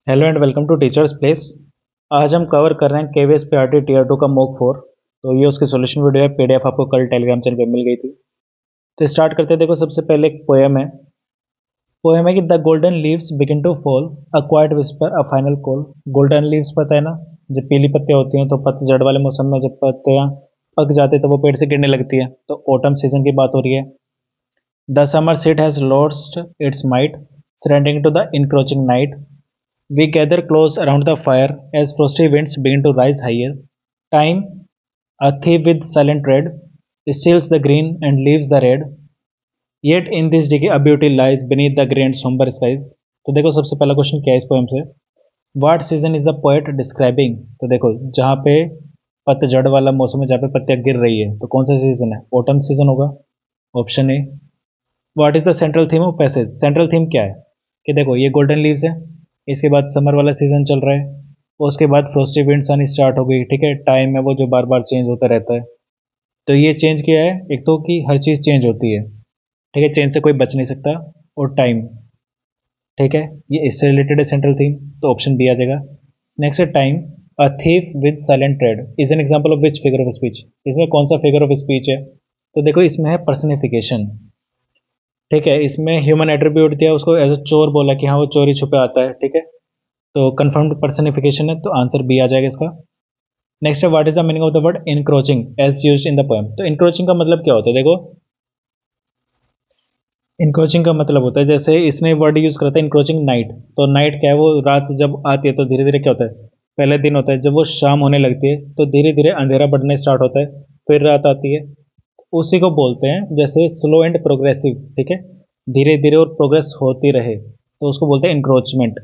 Hello and welcome to teachers place. आज हम cover कर रहे हैं केवीएस पीआरटी टीयर 2 का मॉक 4। तो ये उसकी सॉल्यूशन वीडियो है, पीडीएफ आपको कल टेलीग्राम चैनल पे मिल गई थी। तो स्टार्ट करते हैं। देखो, सबसे पहले एक पोएम है कि the golden leaves begin to fall, a quiet whisper, a final call. Golden leaves पता है ना, जब पीली पत्तियां होती हैं तो पतझड़ वाले मौसम में जब पत्तियां पक जाते हैं तो वो पेड़ से गिरने लगती है। तो ऑटम सीजन की बात हो रही है। The summer seat has lost its might, surrendering to the encroaching night. We gather close around the fire as frosty winds begin to rise higher. Time, a thief with silent tread, steals the green and leaves the red. Yet in this decay a beauty lies beneath the grey and somber skies. तो देखो, सबसे पहला question क्या है इस poem से, what season is the poet describing. तो देखो, जहाँ पे पतझड़ वाला मौसम है, जहाँ पे पत्तियां गिर रही है, तो कौन सा सीजन है? ऑटम सीजन होगा, option A. What is the central theme of passage, central theme क्या है? कि देखो, ये गोल्डन लीव्स है, इसके बाद समर वाला सीजन चल रहा है, उसके बाद फ्रोस्टी विंड्स आनी स्टार्ट हो गई। ठीक है, टाइम है वो जो बार बार चेंज होता रहता है। तो ये चेंज किया है, एक तो कि हर चीज़ चेंज होती है। ठीक है, चेंज से कोई बच नहीं सकता। और टाइम, ठीक है, ये इससे रिलेटेड है सेंट्रल थीम, तो ऑप्शन बी आ जाएगा। नेक्स्ट है time, a thief with silent trade is an example of which figure of speech. इसमें कौन सा फिगर ऑफ स्पीच है? तो देखो, इसमें है पर्सनिफिकेशन। ठीक है, इसमें ह्यूमन एट्रीब्यूट दिया, उसको एज अ चोर बोला कि हाँ वो चोरी छुपे आता है। ठीक है, तो कंफर्म्ड पर्सनिफिकेशन है, तो आंसर बी आ जाएगा इसका। नेक्स्ट है, what is the meaning of the word encroaching as used in the poem. तो इनक्रोचिंग का मतलब क्या होता है? देखो, इनक्रोचिंग का मतलब होता है, जैसे इसने वर्ड यूज करा था इनक्रोचिंग नाइट। तो नाइट क्या है? वो रात जब आती है तो धीरे धीरे क्या होता है, पहले दिन होता है, जब वो शाम होने लगती है तो धीरे धीरे अंधेरा बढ़ने स्टार्ट होता है, फिर रात आती है। उसी को बोलते हैं जैसे स्लो एंड प्रोग्रेसिव। ठीक है, धीरे धीरे और प्रोग्रेस होती रहे, तो उसको बोलते हैं इंक्रोचमेंट।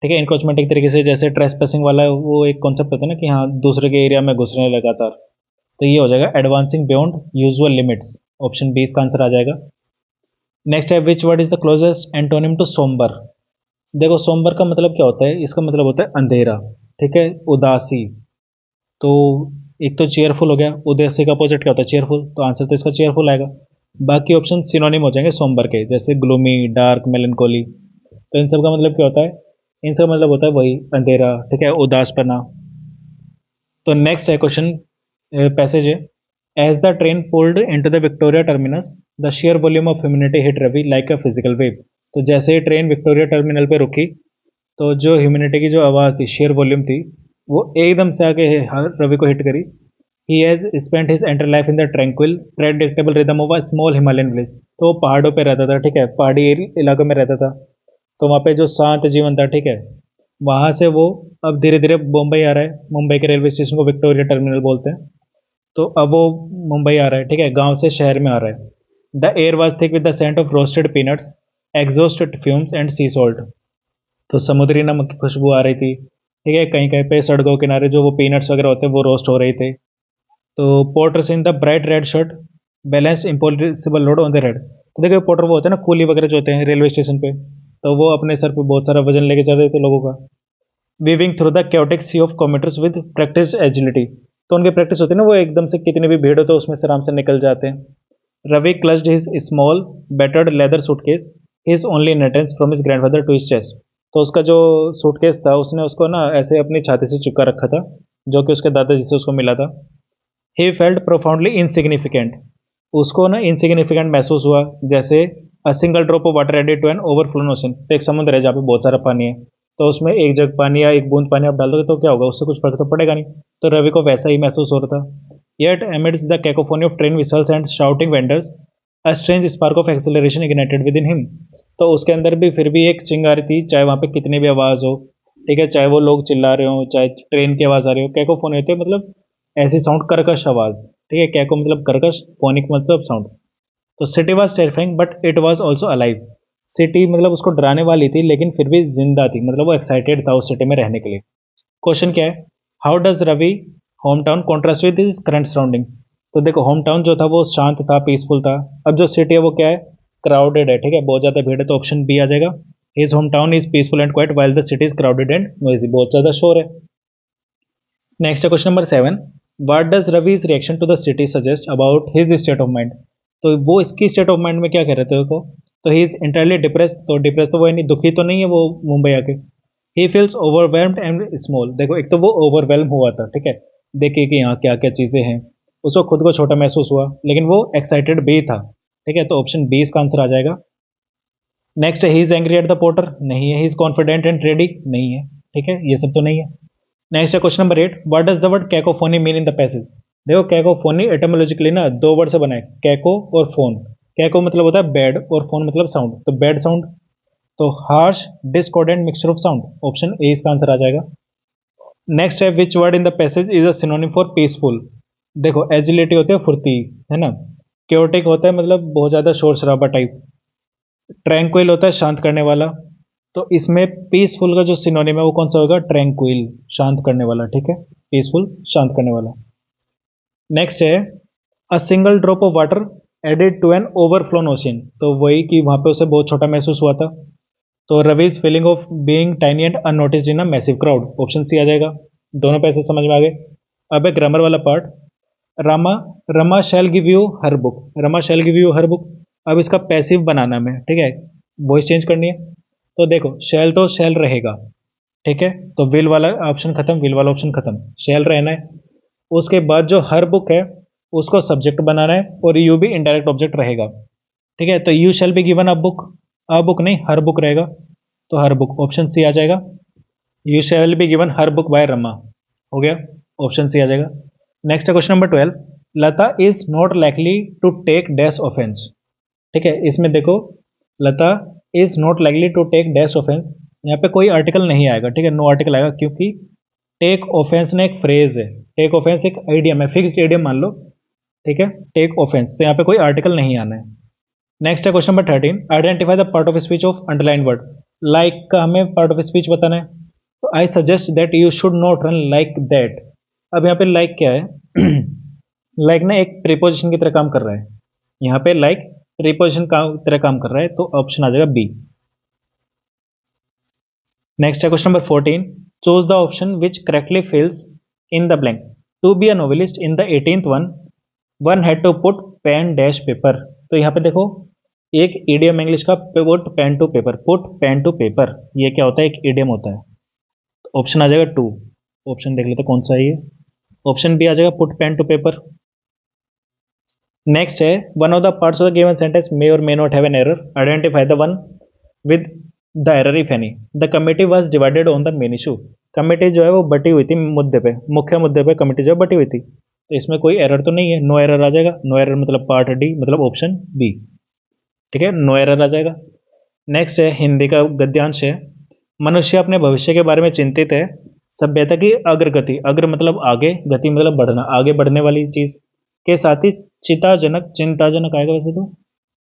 ठीक है, इंक्रोचमेंट एक तरीके से जैसे ट्रेसपेसिंग वाला वो एक कॉन्सेप्ट होता है ना, कि हाँ दूसरे के एरिया में घुसने लगातार। तो ये हो जाएगा advancing beyond usual limits. Option B इसका आंसर आ जाएगा। नेक्स्ट है, which word is the closest antonym to sombre. देखो, सोम्बर का मतलब क्या होता है? इसका मतलब होता है अंधेरा। ठीक है, उदासी। तो एक तो चेयरफुल हो गया, उदासी का अपोजिट क्या होता है? चेयरफुल, तो आंसर तो इसका चेयरफुल आएगा। बाकी ऑप्शन सिनोनिम हो जाएंगे सोम्बर के, जैसे ग्लूमी, डार्क, मेलनकोली। तो इन सब का मतलब क्या होता है? इन सब मतलब होता है वही अंधेरा। ठीक है, उदासपना। तो नेक्स्ट है क्वेश्चन, पैसेज है, as the train pulled into the Victoria terminus, the sheer volume of humanity hit Ravi like a physical wave. तो जैसे ही ट्रेन विक्टोरिया टर्मिनल पे रुकी, तो जो ह्यूमैनिटी की जो आवाज़ थी, शेयर वॉल्यूम थी, वो एकदम से आके रवि को हिट करी। He has spent his enter life in the tranquil predictable rhythm of a small Himalayan village. तो वो पहाड़ों पे रहता था। ठीक है, पहाड़ी इलाकों में रहता था, तो वहाँ पे जो शांत जीवन था। ठीक है, वहाँ से वो अब धीरे धीरे मुंबई आ रहा है। मुंबई के रेलवे स्टेशन को विक्टोरिया टर्मिनल बोलते हैं। तो अब वो मुंबई आ रहा है। ठीक है, गांव से शहर में आ रहा है। The air was thick with the scent of roasted peanuts, exhaust fumes and sea salt. तो समुद्री नमक की खुशबू आ रही थी। ठीक है, कहीं कहीं पे सड़कों के किनारे जो वो पीनट्स वगैरह होते हैं वो रोस्ट हो रहे थे। तो porters in the bright red shirt balanced impossible load on the red. तो देखो, पोर्टर वो होते हैं ना, कूली वगैरह जो होते हैं रेलवे स्टेशन पे, तो वो अपने सर पे बहुत सारा वजन लेके चल रहे थे लोगों का। Weaving through the chaotic sea of commuters with practiced agility। तो उनकी प्रैक्टिस होती है ना, वो एकदम से कितनी भी भीड़ हो तो उसमें से आराम से निकल जाते हैं। Ravi clutched his small battered leather suitcase, his only inheritance from his grandfather to his chest. तो उसका जो सूटकेस था, उसने उसको ना ऐसे अपनी छाती से चिपका रखा था, जो कि उसके दादाजी से उसको मिला था। He felt profoundly insignificant. उसको ना इनसिग्निफिकेंट महसूस हुआ, जैसे a single drop of water added to an overflown ocean. तो एक समुद्र है जहाँ पे बहुत सारा पानी है, तो उसमें एक जग पानी या एक बूंद पानी आप डाल दोगे तो क्या होगा? उससे कुछ फर्क तो पड़ेगा नहीं। तो रवि को वैसा ही महसूस हो रहा था। Yet amidst the cacophony of train whistles and shouting vendors, a strange spark of acceleration ignited with in him. तो उसके अंदर भी फिर भी एक चिंगारी थी, चाहे वहाँ पे कितनी भी आवाज़ हो। ठीक है, चाहे वो लोग चिल्ला रहे हो, चाहे ट्रेन की आवाज़ आ रही हो। कैकोफोनी होती है मतलब ऐसी साउंड, कर्कश आवाज़। ठीक है, कैको मतलब कर्कश, फोनिक मतलब साउंड। तो city was terrifying but it was also alive. City मतलब उसको डराने वाली थी, लेकिन फिर भी जिंदा थी, मतलब वो एक्साइटेड था उस सिटी में रहने के लिए। क्वेश्चन क्या है, how does Ravi home town contrast with his current surrounding. तो देखो, होम टाउन जो था वो शांत था, पीसफुल था। अब जो सिटी है वो क्या है? क्राउडेड है। ठीक है, बहुत ज्यादा भीड़ है, तो ऑप्शन बी आ जाएगा। His home town is peaceful and quiet while the city is crowded and noisy. बहुत ज्यादा शोर है। नेक्स्ट है question number 7, what does Ravi's reaction to the city suggest about his state of mind. तो वो इसकी स्टेट ऑफ माइंड में क्या कह रहे थे को? तो ही इज इंटायरली डिप्रेस्ड। तो डिप्रेस तो वो नहीं, दुखी तो नहीं है वो मुंबई आके। He feels overwhelmed and small. देखो एक तो वो ओवरवेल्म हुआ था, ठीक है, देखिए कि यहाँ क्या क्या चीज़ें हैं, उसको खुद को छोटा महसूस हुआ, लेकिन वो एक्साइटेड भी था, ठीक है, तो ऑप्शन बी इसका आंसर आ जाएगा। नेक्स्ट है he is angry at the porter, नहीं है। He is confident and ready, नहीं है, ठीक है, ये सब तो नहीं है। नेक्स्ट है question number 8, what does the word cacophony mean in the passage. देखो कैकोफोनी एटमोलॉजिकली ना दो वर्ड से बना है, कैको और फोन। कैको मतलब होता है बैड और फोन मतलब साउंड, तो बैड साउंड, तो harsh discordant mixture of sound, option A इसका आंसर आ जाएगा। नेक्स्ट है which word in the passage is a synonym for peaceful. देखो एजिलिटी होती है फुर्ती, है ना, क्योटिक होता है मतलब बहुत ज्यादा शोर शराबा टाइप, ट्रैंक्विल होता है शांत करने वाला, तो इसमें पीसफुल का जो सिनोनिम है वो कौन सा होगा, ट्रैंक्विल, शांत करने वाला, ठीक है, पीसफुल शांत करने वाला। नेक्स्ट है a single drop of water added to an overflown ocean, तो वही कि वहां पे उसे बहुत छोटा महसूस हुआ था, तो Ravi's feeling of being tiny and unnoticed in a massive crowd, option C आ जाएगा। दोनों पैसे समझ में आ गए। अब एक ग्रामर वाला part, Rama Rama shell give you her book, Rama shell give you her book. अब इसका पैसिव बनाना है, ठीक है, वॉइस चेंज करनी है, तो देखो शैल तो शैल रहेगा, ठीक है, तो विल वाला ऑप्शन खत्म, विल वाला ऑप्शन खत्म, शैल रहना है। उसके बाद जो हर बुक है उसको सब्जेक्ट बनाना है और यू भी इनडायरेक्ट ऑब्जेक्ट रहेगा, ठीक है, तो you shall be given a book नहीं हर बुक रहेगा, तो हर बुक, ऑप्शन सी आ जाएगा। You shall be given her book by Rama, हो गया, ऑप्शन सी आ जाएगा। नेक्स्ट है question number 12, Lata is not likely to take dash offence, ठीक है, इसमें देखो Lata is not likely to take dash offence, यहाँ पे कोई आर्टिकल नहीं आएगा, ठीक है, नो आर्टिकल आएगा, क्योंकि टेक ऑफेंस ना एक फ्रेज है, टेक ऑफेंस एक आइडियम है, फिक्स्ड आइडियम मान लो, ठीक है, टेक ऑफेंस, तो यहाँ पे कोई आर्टिकल नहीं आना है। नेक्स्ट है question number 13, identify the part of speech of underline word. Like का हमें पार्ट ऑफ स्पीच बताना है, तो I suggest that you should not run like that. अब यहाँ पे लाइक क्या है लाइक ना एक प्रीपोजिशन की तरह काम कर रहा है, यहाँ पे लाइक प्रीपोजिशन का तरह काम कर रहा है, तो ऑप्शन आ जाएगा बी। नेक्स्ट है question number 14, choose the option which correctly fills in the blank. To be a novelist in the 18th one had to put pen dash paper, तो यहाँ पे देखो एक इडियम इंग्लिश का put pen to paper, put pen to paper, ये क्या होता है, एक इडियम होता है, तो ऑप्शन आ जाएगा टू। ऑप्शन देख लेते कौन सा है ये, ऑप्शन बी आ जाएगा put pen to paper. Next है one of the parts of the given sentence may और may not have an error, identify the one with the error if any. The committee was divided on the main issue, committee जो है वो बटी हुई थी मुद्दे पे, मुख्य मुद्दे पे कमिटी जो है बटी हुई थी, तो इसमें कोई एरर तो नहीं है, नो एरर आ जाएगा, नो एरर मतलब पार्ट डी मतलब ऑप्शन बी, ठीक है, नो एरर आ जाएगा। नेक्स्ट है हिंदी का गद्यांश है, मनुष्य अपने भविष्य के बारे में चिंतित है, सभ्यता की अग्रगति, अग्र मतलब आगे, गति मतलब बढ़ना, आगे बढ़ने वाली चीज के साथ ही चिंताजनक, चिंताजनक आएगा वैसे तो,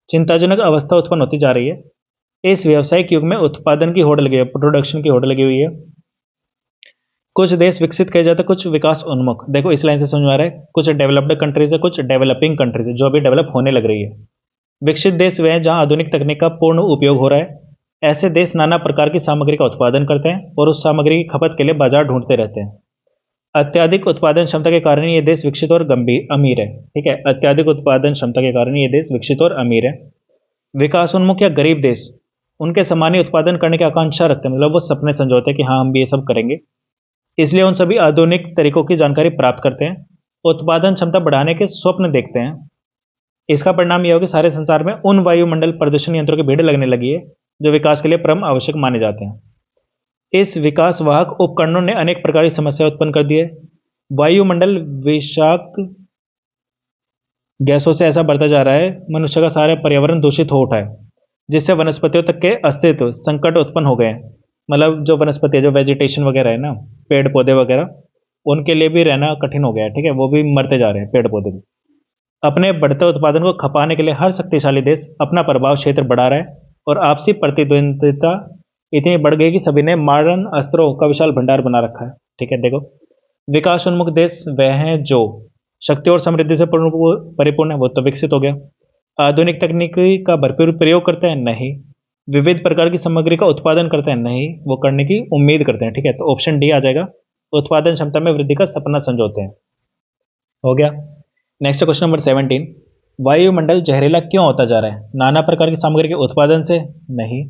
चिंताजनक अवस्था उत्पन्न होती जा रही है। इस व्यावसायिक युग में उत्पादन की होड़ लगी है, प्रोडक्शन की होड़ लगी हुई है। कुछ देश विकसित किए जाते, कुछ विकास उन्मुख, देखो इस लाइन से समझ में आ रहा है, कुछ डेवलप्ड कंट्रीज है, कुछ डेवलपिंग कंट्रीज है, जो अभी डेवलप होने लग रही है। विकसित देश वे हैं जहां आधुनिक तकनीक का पूर्ण उपयोग हो रहा है, ऐसे देश नाना प्रकार की सामग्री का उत्पादन करते हैं और उस सामग्री की खपत के लिए बाजार ढूंढते रहते हैं। अत्याधिक उत्पादन क्षमता के कारण ये देश विकसित और गंभीर अमीर है, ठीक है, अत्याधिक उत्पादन क्षमता के कारण ये देश विकसित और अमीर है। विकासोन्मुख या गरीब देश उनके समान ही उत्पादन करने की आकांक्षा रखते हैं, मतलब वो सपने संजोते हैं कि हाँ हम भी ये सब करेंगे, इसलिए उन सभी आधुनिक तरीकों की जानकारी प्राप्त करते हैं, उत्पादन क्षमता बढ़ाने के स्वप्न देखते हैं। इसका परिणाम यह हो कि सारे संसार में उन वायुमंडल प्रदूषण यंत्रों की भीड़ लगने लगी है जो विकास के लिए परम आवश्यक माने जाते हैं। इस विकास वाहक उपकरणों ने अनेक प्रकार की समस्या उत्पन्न कर दी है। वायुमंडल विषाक्त गैसों से ऐसा बढ़ता जा रहा है, मनुष्य का सारा पर्यावरण दूषित हो उठा है, जिससे वनस्पतियों तक के अस्तित्व संकट उत्पन्न हो गए हैं। मतलब जो वनस्पति है, जो वेजिटेशन वगैरह है ना, पेड़ पौधे वगैरह, उनके लिए भी रहना कठिन हो गया है, ठीक है, वो भी मरते जा रहे हैं पेड़ पौधे भी। अपने बढ़ते उत्पादन को खपाने के लिए हर शक्तिशाली देश अपना प्रभाव क्षेत्र बढ़ा रहा है और आपसी प्रतिद्वंदिता इतनी बढ़ गई कि सभी ने मॉडर्न अस्त्रों का विशाल भंडार बना रखा है, ठीक है। देखो विकास उन्मुख देश वह हैं जो शक्ति और समृद्धि से परिपूर्ण है, वो तो विकसित हो गया। आधुनिक तकनीकी का भरपूर प्रयोग करते हैं, नहीं। विविध प्रकार की सामग्री का उत्पादन करते हैं, नहीं, वो करने की उम्मीद करते हैं, ठीक है, तो ऑप्शन डी आ जाएगा, उत्पादन क्षमता में वृद्धि का सपना संजोते हैं, हो गया। नेक्स्ट क्वेश्चन नंबर 17, वायुमंडल जहरीला क्यों होता जा रहा है, नाना प्रकार की सामग्री के उत्पादन से, नहीं।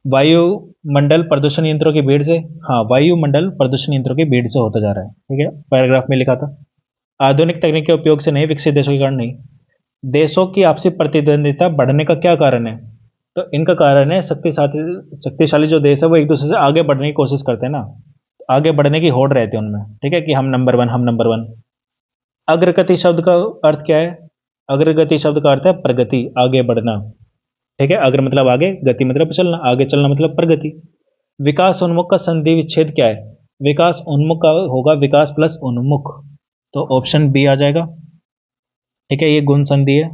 वायुमंडल प्रदूषण यंत्रों की भीड़ से, हाँ वायुमंडल प्रदूषण यंत्रों की भीड़ से होता जा रहा है, ठीक है, पैराग्राफ में लिखा था। आधुनिक तकनीक के उपयोग से नहीं, विकसित देशों के कारण नहीं। देशों की आपसी प्रतिद्वंदिता बढ़ने का क्या कारण है? तो इनका कारण है शक्तिशाली जो देश है वो एक दूसरे से आगे बढ़ने की कोशिश करते हैं ना, आगे बढ़ने की होड़ रहती है उनमें, ठीक है, कि हम नंबर वन, हम नंबर वन। अग्रगति शब्द का अर्थ क्या है? अग्रगति शब्द का अर्थ है प्रगति, आगे बढ़ना, ठीक है। अग्र मतलब आगे, गति मतलब चलना, आगे चलना मतलब प्रगति। विकास उन्मुख का संधि विच्छेद क्या है? विकास उन्मुख का होगा विकास प्लस उन्मुख, तो ऑप्शन बी आ जाएगा, ठीक है, ये गुण संधि है।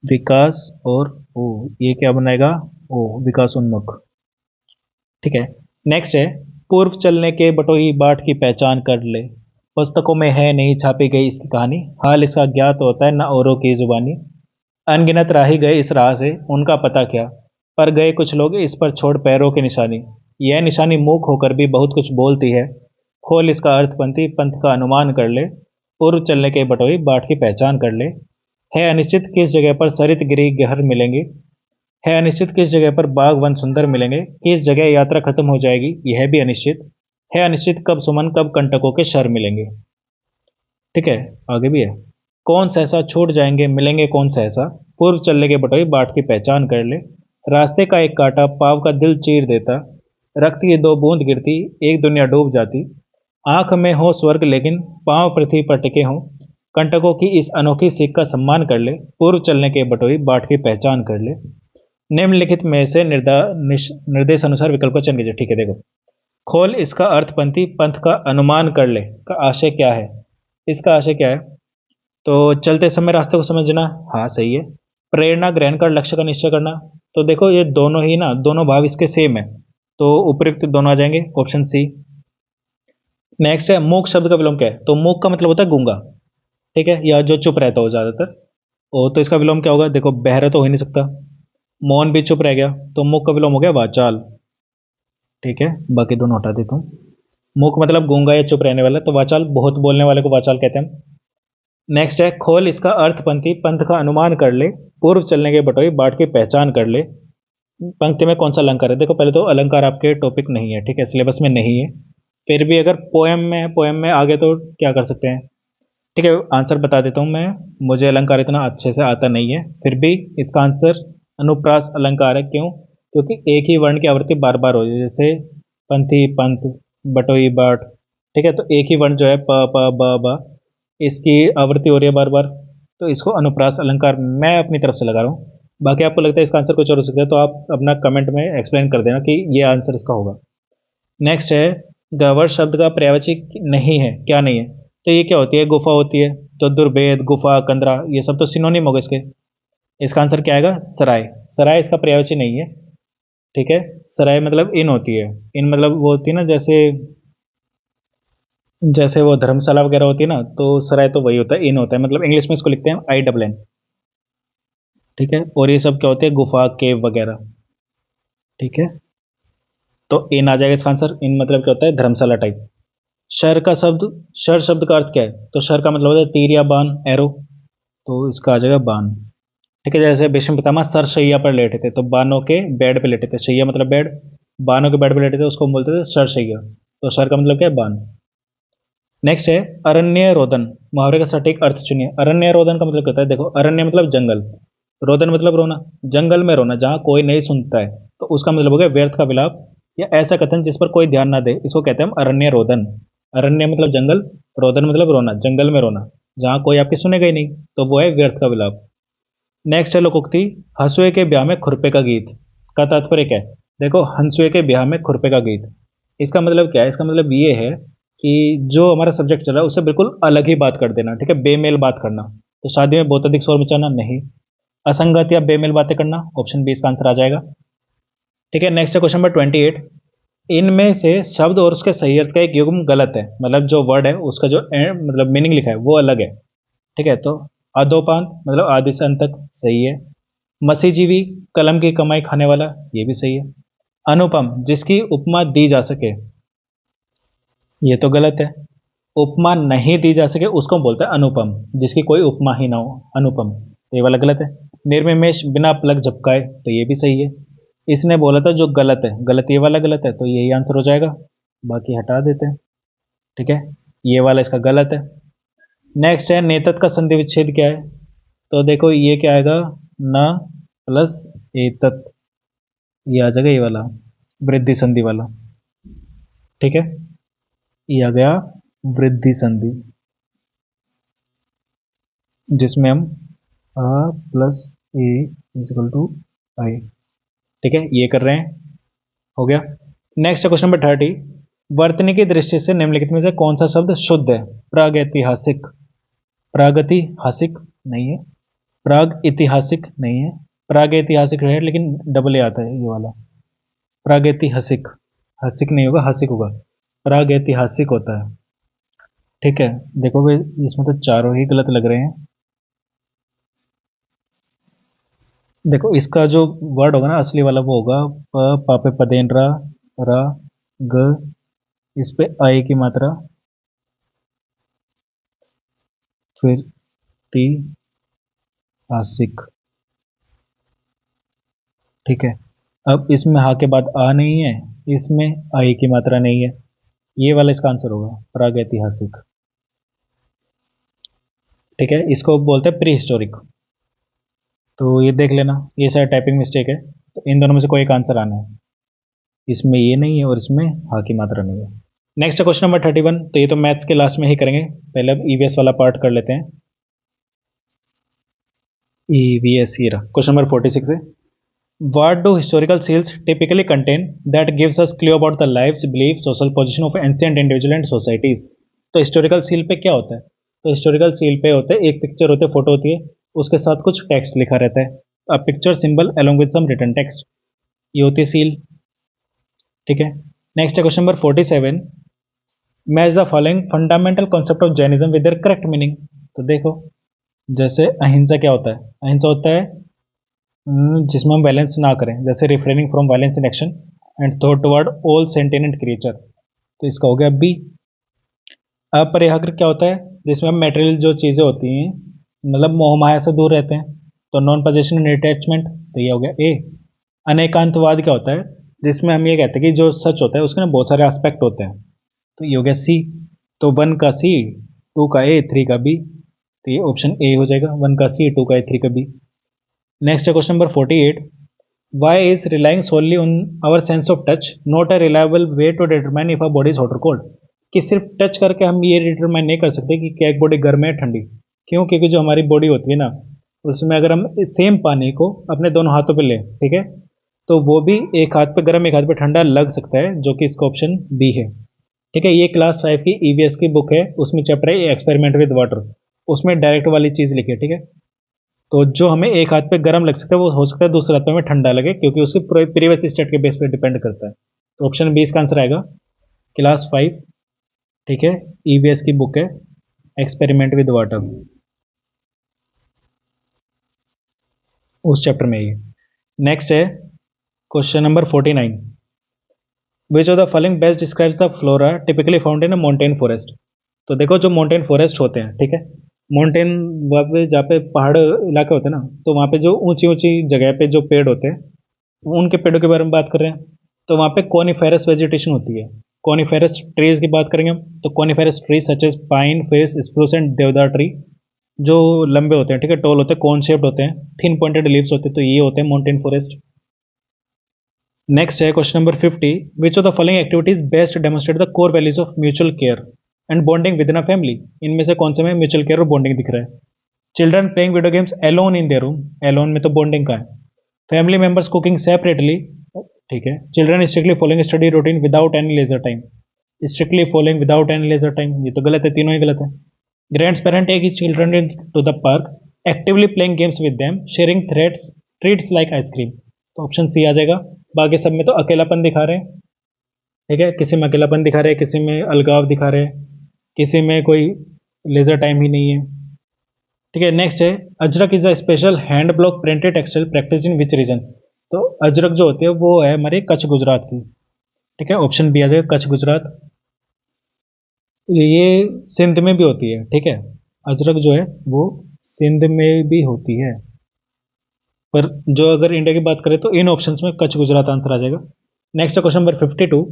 विकास और ओ, ये क्या बनाएगा? ओ, विकास उन्मुख, ठीक है। नेक्स्ट है, पूर्व चलने के बटोही बाट की पहचान कर ले। पुस्तकों में है नहीं छापी गई इसकी कहानी, हाल इसका ज्ञात होता है न औरों की जुबानी। अनगिनत राही गए इस राह से, उनका पता क्या, पर गए कुछ लोग इस पर छोड़ पैरों की निशानी। यह निशानी मूक होकर भी बहुत कुछ बोलती है, खोल इसका अर्थ पंथी पंथ का अनुमान कर ले। पूर्व चलने के बटोही बाट की पहचान कर ले। है अनिश्चित किस जगह पर सरित गिरी गहर मिलेंगे। है अनिश्चित किस जगह पर बाग वन सुंदर मिलेंगे। किस जगह यात्रा खत्म हो जाएगी, यह भी अनिश्चित है। अनिश्चित कब सुमन कब कंटकों के शर मिलेंगे, ठीक है। आगे भी है, कौन सहसा छूट जाएंगे मिलेंगे कौन सहसा। पूर्व चलने के बटोही बाट की पहचान कर ले। रास्ते का एक कांटा पाव का दिल चीर देता, रक्त की दो बूंद गिरती एक दुनिया डूब जाती। आंख में हो स्वर्ग लेकिन पांव पृथ्वी पर टिके हों, कंटकों की इस अनोखी सीख का सम्मान कर ले। पूर्व चलने के बटोही बाट की पहचान कर ले। निम्नलिखित में से निर्देश अनुसार विकल्प का चयन कीजिए, ठीक है। देखो, खोल इसका अर्थ पंथी पंथ का अनुमान कर ले का आशय क्या है? इसका आशय क्या है? तो चलते समय रास्ते को समझना, हाँ सही है। प्रेरणा ग्रहण कर लक्ष्य का निश्चय करना, तो देखो ये दोनों ही ना, दोनों भाव इसके सेम है, तो उपयुक्त दोनों आ जाएंगे, ऑप्शन सी। नेक्स्ट है, मूक शब्द का विलोम क्या है? तो मूक का मतलब होता है गूंगा, ठीक है, या जो चुप रहता हो ज्यादातर। ओ, तो इसका विलोम क्या होगा? देखो, बहरा तो हो ही नहीं सकता, मौन भी चुप रह गया, तो मूक का विलोम हो गया वाचाल, ठीक है। बाकी दोनों हटा देता हूँ। मूक मतलब गूंगा या चुप रहने वाला, तो वाचाल बहुत बोलने वाले को वाचाल कहते हैं। नेक्स्ट है, खोल इसका अर्थ पंथी पंथ का अनुमान कर ले। पूर्व चलने के बटोही बाट की पहचान कर ले। पंक्ति में कौन सा अलंकार है? देखो, पहले तो अलंकार आपके टॉपिक नहीं है, ठीक है, सिलेबस में नहीं है। फिर भी अगर पोएम में है, पोएम में आगे तो क्या कर सकते हैं, ठीक है। आंसर बता देता हूँ मैं, मुझे अलंकार इतना अच्छे से आता नहीं है, फिर भी इसका आंसर अनुप्रास अलंकार है। क्यों? क्योंकि एक ही वर्ण की आवृत्ति बार बार हो रही है, जैसे पंथी पंथ, बटोई बाट, ठीक है, तो एक ही वर्ण जो है प प ब ब, इसकी आवृत्ति हो रही है बार बार, तो इसको अनुप्रास अलंकार मैं अपनी तरफ से लगा रहा हूँ। बाकी आपको लगता है इसका आंसर कुछ और हो सकता है, तो आप अपना कमेंट में एक्सप्लेन कर देना कि ये आंसर इसका होगा। नेक्स्ट है, गह्वर शब्द का पर्यायवाची नहीं है, क्या नहीं है? तो ये क्या होती है? गुफा होती है, तो दुर्भेद, गुफा, कंदरा, ये सब तो सिनोनिम हो गए इसके। इसका आंसर क्या आएगा? सराय। सराय इसका पर्यायवाची नहीं है, ठीक है। सराय मतलब इन होती है, इन मतलब वो होती है ना, जैसे जैसे वो धर्मशाला वगैरह होती है ना, तो सराय तो वही होता है, इन होता है, मतलब इंग्लिश में इसको लिखते हैं INN, ठीक है। और ये सब क्या होते हैं? गुफा, केव वगैरह, ठीक है। तो इन आ जाएगा इसका आंसर। इन मतलब क्या होता है? धर्मशाला टाइप। शर का शब्द, शर शब्द का अर्थ क्या है? तो शर का मतलब होता है तीर या बाण, एरो, तो इसका आ जाएगा बाण, ठीक है। जैसे भीष्म पितामह सर शैया पर लेटे थे, तो बाणों के बेड पे लेटे थे, शैया मतलब बेड, बाणों के बेड पे लेटे थे, उसको हम बोलते थे सर शैया, तो सर का मतलब क्या है? बाण। नेक्स्ट है, अरण्य रोदन, मुहावरे का सटीक अर्थ चुनिए। अरण्य रोदन का मतलब क्या होता है? देखो, अरण्य मतलब जंगल, रोदन मतलब रोना, जंगल में रोना जहां कोई नहीं सुनता है, तो उसका मतलब हो गया व्यर्थ का विलाप, या ऐसा कथन जिस पर कोई ध्यान ना दे, इसको कहते हैं हम अरण्य रोदन। अरण्य मतलब जंगल, रोदन मतलब रोना, जंगल में रोना जहां कोई आपकी सुनेगा ही नहीं, तो वो है व्यर्थ का विलाप। नेक्स्ट है लोकोक्ति, हंसुए के ब्याह में खुरपे का गीत, का तात्पर्य क्या है? देखो, हंसुए के ब्याह में खुरपे का गीत, इसका मतलब क्या है? इसका मतलब ये है कि जो हमारा सब्जेक्ट चल रहा है उससे बिल्कुल अलग ही बात कर देना, ठीक है, बेमेल बात करना। तो शादी में बहुत अधिक शोर मचाना नहीं। असंगत या बेमेल बातें करना, ऑप्शन बी इसका आंसर आ जाएगा, ठीक है। नेक्स्ट है क्वेश्चन नंबर 28, इनमें से शब्द और उसके सही अर्थ का एक युग्म गलत है, मतलब जो वर्ड है उसका जो मतलब मीनिंग लिखा है वो अलग है, ठीक है। तो अधोपांत मतलब आदि से अंत तक, सही है। मसीजीवी, कलम की कमाई खाने वाला, ये भी सही है। अनुपम, जिसकी उपमा दी जा सके, ये तो गलत है। उपमा नहीं दी जा सके उसको बोलते हैं अनुपम, जिसकी कोई उपमा ही ना हो, अनुपम, ये वाला गलत है। निर्मिमेश बिना पलक झपकाए, तो ये भी सही है। इसने बोला था जो गलत है, गलत ये वाला गलत है, तो यही आंसर हो जाएगा, बाकी हटा देते हैं। ठीक है, ये वाला इसका गलत है। नेक्स्ट है नेतत का संधि विच्छेद क्या है, तो देखो ये क्या आएगा, न प्लस एतत, ये आ जाएगा ये वाला वृद्धि संधि वाला। ठीक है, ये आ गया वृद्धि संधि, जिसमें हम a plus A equal to I. ठीक है, ये कर रहे हैं, हो गया। नेक्स्ट है क्वेश्चन नंबर 30। वर्तनी की दृष्टि से निम्नलिखित में से कौन सा शब्द शुद्ध है? प्रागैतिहासिक, प्रागैतिहासिक नहीं है, प्राग ऐतिहासिक नहीं है, प्रागैतिहासिक है लेकिन डबल ए आता है ये वाला, प्रागैतिहासिक, हासिक नहीं होगा, हासिक होगा, प्रागैतिहासिक होता है। ठीक है, देखोगे इसमें तो चारों ही गलत लग रहे हैं। देखो इसका जो वर्ड होगा ना असली वाला वो होगा प पापे पदेन रा ग, इस पे आई की मात्रा, फिर ती आसिक। ठीक है, अब इसमें हा के बाद आ नहीं है, इसमें आई की मात्रा नहीं है, ये वाला इसका आंसर होगा प्रागैतिहासिक। ठीक है, इसको बोलते हैं प्री हिस्टोरिक। तो ये देख लेना, ये शायद टाइपिंग मिस्टेक है, तो इन दोनों में से कोई एक आंसर आना है, इसमें ये नहीं है और इसमें हा की मात्रा नहीं है। नेक्स्ट क्वेश्चन नंबर 31, तो ये तो मैथ्स के लास्ट में ही करेंगे, पहले अब ईवीएस वाला पार्ट कर लेते हैं। ईवीएस ही रहा क्वेश्चन नंबर 46 है। What do historical seals typically contain that gives us clue about the lives, beliefs, social position of ancient individual and societies? तो हिस्टोरिकल सील पे क्या होता है? तो हिस्टोरिकल सील पे होते हैं, एक पिक्चर होती है, फोटो होती है, उसके साथ कुछ टेक्स्ट लिखा रहता है, a picture symbol along with some written text, ये होती है सील। ठीक है, नेक्स्ट है question number 47। Match the following fundamental concept of Jainism with their correct meaning. तो देखो, जैसे अहिंसा क्या होता है? अहिंसा होता है जिसमें हम वायलेंस ना करें, जैसे refraining from violence in action and thought toward all sentient creature, तो इसका हो गया बी। अपरिहाग्र क्या होता है? जिसमें हम मेटेरियल जो चीज़ें होती हैं, मतलब मोह माया से दूर रहते हैं, तो नॉन पोजेशन एंड अटैचमेंट, तो ये हो गया ए। अनेकांतवाद क्या होता है? जिसमें हम ये कहते हैं कि जो सच होता है उसके ना बहुत सारे एस्पेक्ट होते हैं, तो ये हो गया सी। तो 1 का सी, 2 का ए, 3 का बी, तो ये ऑप्शन ए हो जाएगा, 1 का सी, 2 का ए, 3 का बी। नेक्स्ट है question number 48। Why is relying solely on our sense of touch not a reliable way to determine if a body is hot or cold? कि सिर्फ टच करके हम ये डिटरमाइन नहीं कर सकते कि क्या एक बॉडी गर्म है ठंडी। क्यों? क्योंकि जो हमारी बॉडी होती है ना, उसमें अगर हम सेम पानी को अपने दोनों हाथों पे लें, ठीक है, तो वो भी एक हाथ पे गर्म एक हाथ पे ठंडा लग सकता है, जो कि इसका ऑप्शन बी है। ठीक है, ये क्लास 5 की ईवीएस की बुक है, उसमें चैप्टर है एक्सपेरिमेंट विद वाटर, उसमें डायरेक्ट वाली चीज़ लिखी है। ठीक है, तो जो हमें एक हाथ पे गर्म लग सकता है वो हो सकता है दूसरे हाथ पे हमें ठंडा लगे, क्योंकि उसकी प्रीवियस स्टेट के बेस पे डिपेंड करता है। तो ऑप्शन बी इसका आंसर आएगा, क्लास 5। ठीक है, ईवीएस की बुक है एक्सपेरिमेंट विद वाटर, उस चैप्टर में ये। नेक्स्ट है question number 49। Which of the following best describes the flora typically found in a mountain forest? तो देखो जो माउंटेन फॉरेस्ट होते हैं, ठीक है, माउंटेन वहाँ पे जहाँ पे पहाड़ इलाके होते हैं ना, तो वहाँ पे जो ऊंची ऊंची जगह पे जो पेड़ होते हैं, उनके पेड़ों के बारे में बात कर रहे हैं, तो वहाँ पे कॉनिफेरस वेजिटेशन होती है। कॉनिफेरस ट्रीज की बात करेंगे हम, तो coniferous tree such as pine, firs, spruce and deodar tree, जो लंबे होते हैं, ठीक है, टॉल होते हैं, कॉन शेप्ड होते हैं, थिन पॉइंटेड लीव्स होते हैं, तो ये होते हैं माउंटेन फॉरेस्ट। नेक्स्ट है question number 50। Which of the following activities best demonstrate the core values of mutual care and bonding with in a family? इनमें से कौन से में म्यूचुअल केयर और बॉन्डिंग दिख रहा है? Children playing video games alone in their room, alone में तो बॉन्डिंग का है। फैमिली मेंबर्स कुकिंग सेपरेटली, ठीक है। Children strictly following study routine without any leisure time, strictly following without any leisure time, ये तो गलत है, तीनों ही गलत है। Grand parent take his children to the park, actively playing games with them, sharing threads treats like ice cream, तो option C आ जाएगा। बाकी सब में तो अकेलापन दिखा रहे हैं, ठीक है, किसी में अकेलापन दिखा रहे हैं, किसी में अलगाव दिखा रहे हैं, किसी में कोई लेजर टाइम ही नहीं है। ठीक है, नेक्स्ट है Ajrak is a special hand block printed textile practice in which region? तो अजरक जो होती है वो है हमारे कच्छ गुजरात की। ठीक है, ऑप्शन बी आ जाएगा कच्छ गुजरात, ये सिंध में भी होती है। ठीक है, अजरक जो है वो सिंध में भी होती है। पर जो अगर इंडिया की बात करें तो इन ऑप्शंस में कच्छ गुजरात आंसर आ जाएगा। Next question number 52,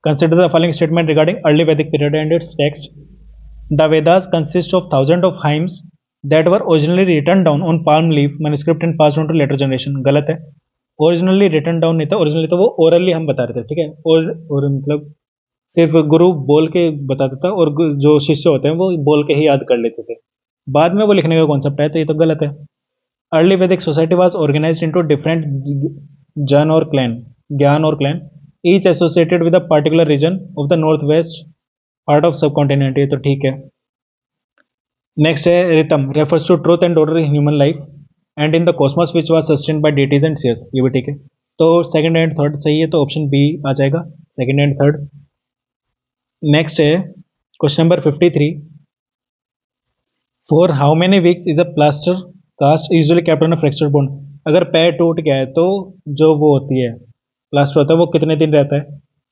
consider the following statement regarding early Vedic period and its text. The Vedas consist of thousand of hymns that were originally written down on palm leaf manuscript and passed on to later generation. गलत है, originally written down नहीं था, originally तो वो orally हम बता रहे थे, ठीक है। और मतलब सिर्फ गुरु बोल के बताता था और जो शिष्य होते हैं वो बोल के ही याद कर लेते थे, बाद में वो लिखने का कॉन्सेप्ट है, तो ये तो गलत है। Early Vedic society was organised into different जन और क्लैन, ज्ञान और clan, each associated with a particular region of the north west part of subcontinent, ये तो ठीक है। नेक्स्ट है रितम refers to truth and order in human life and in the cosmos which was sustained by deities and seers, ये भी ठीक है। तो सेकंड एंड थर्ड सही है, तो ऑप्शन बी आ जाएगा, सेकंड एंड थर्ड। नेक्स्ट है question number 53, for how many weeks is a plaster cast usually kept on a fractured bone. अगर पैर टूट गया है तो जो वो होती है प्लास्टर होता है वो कितने दिन रहता है,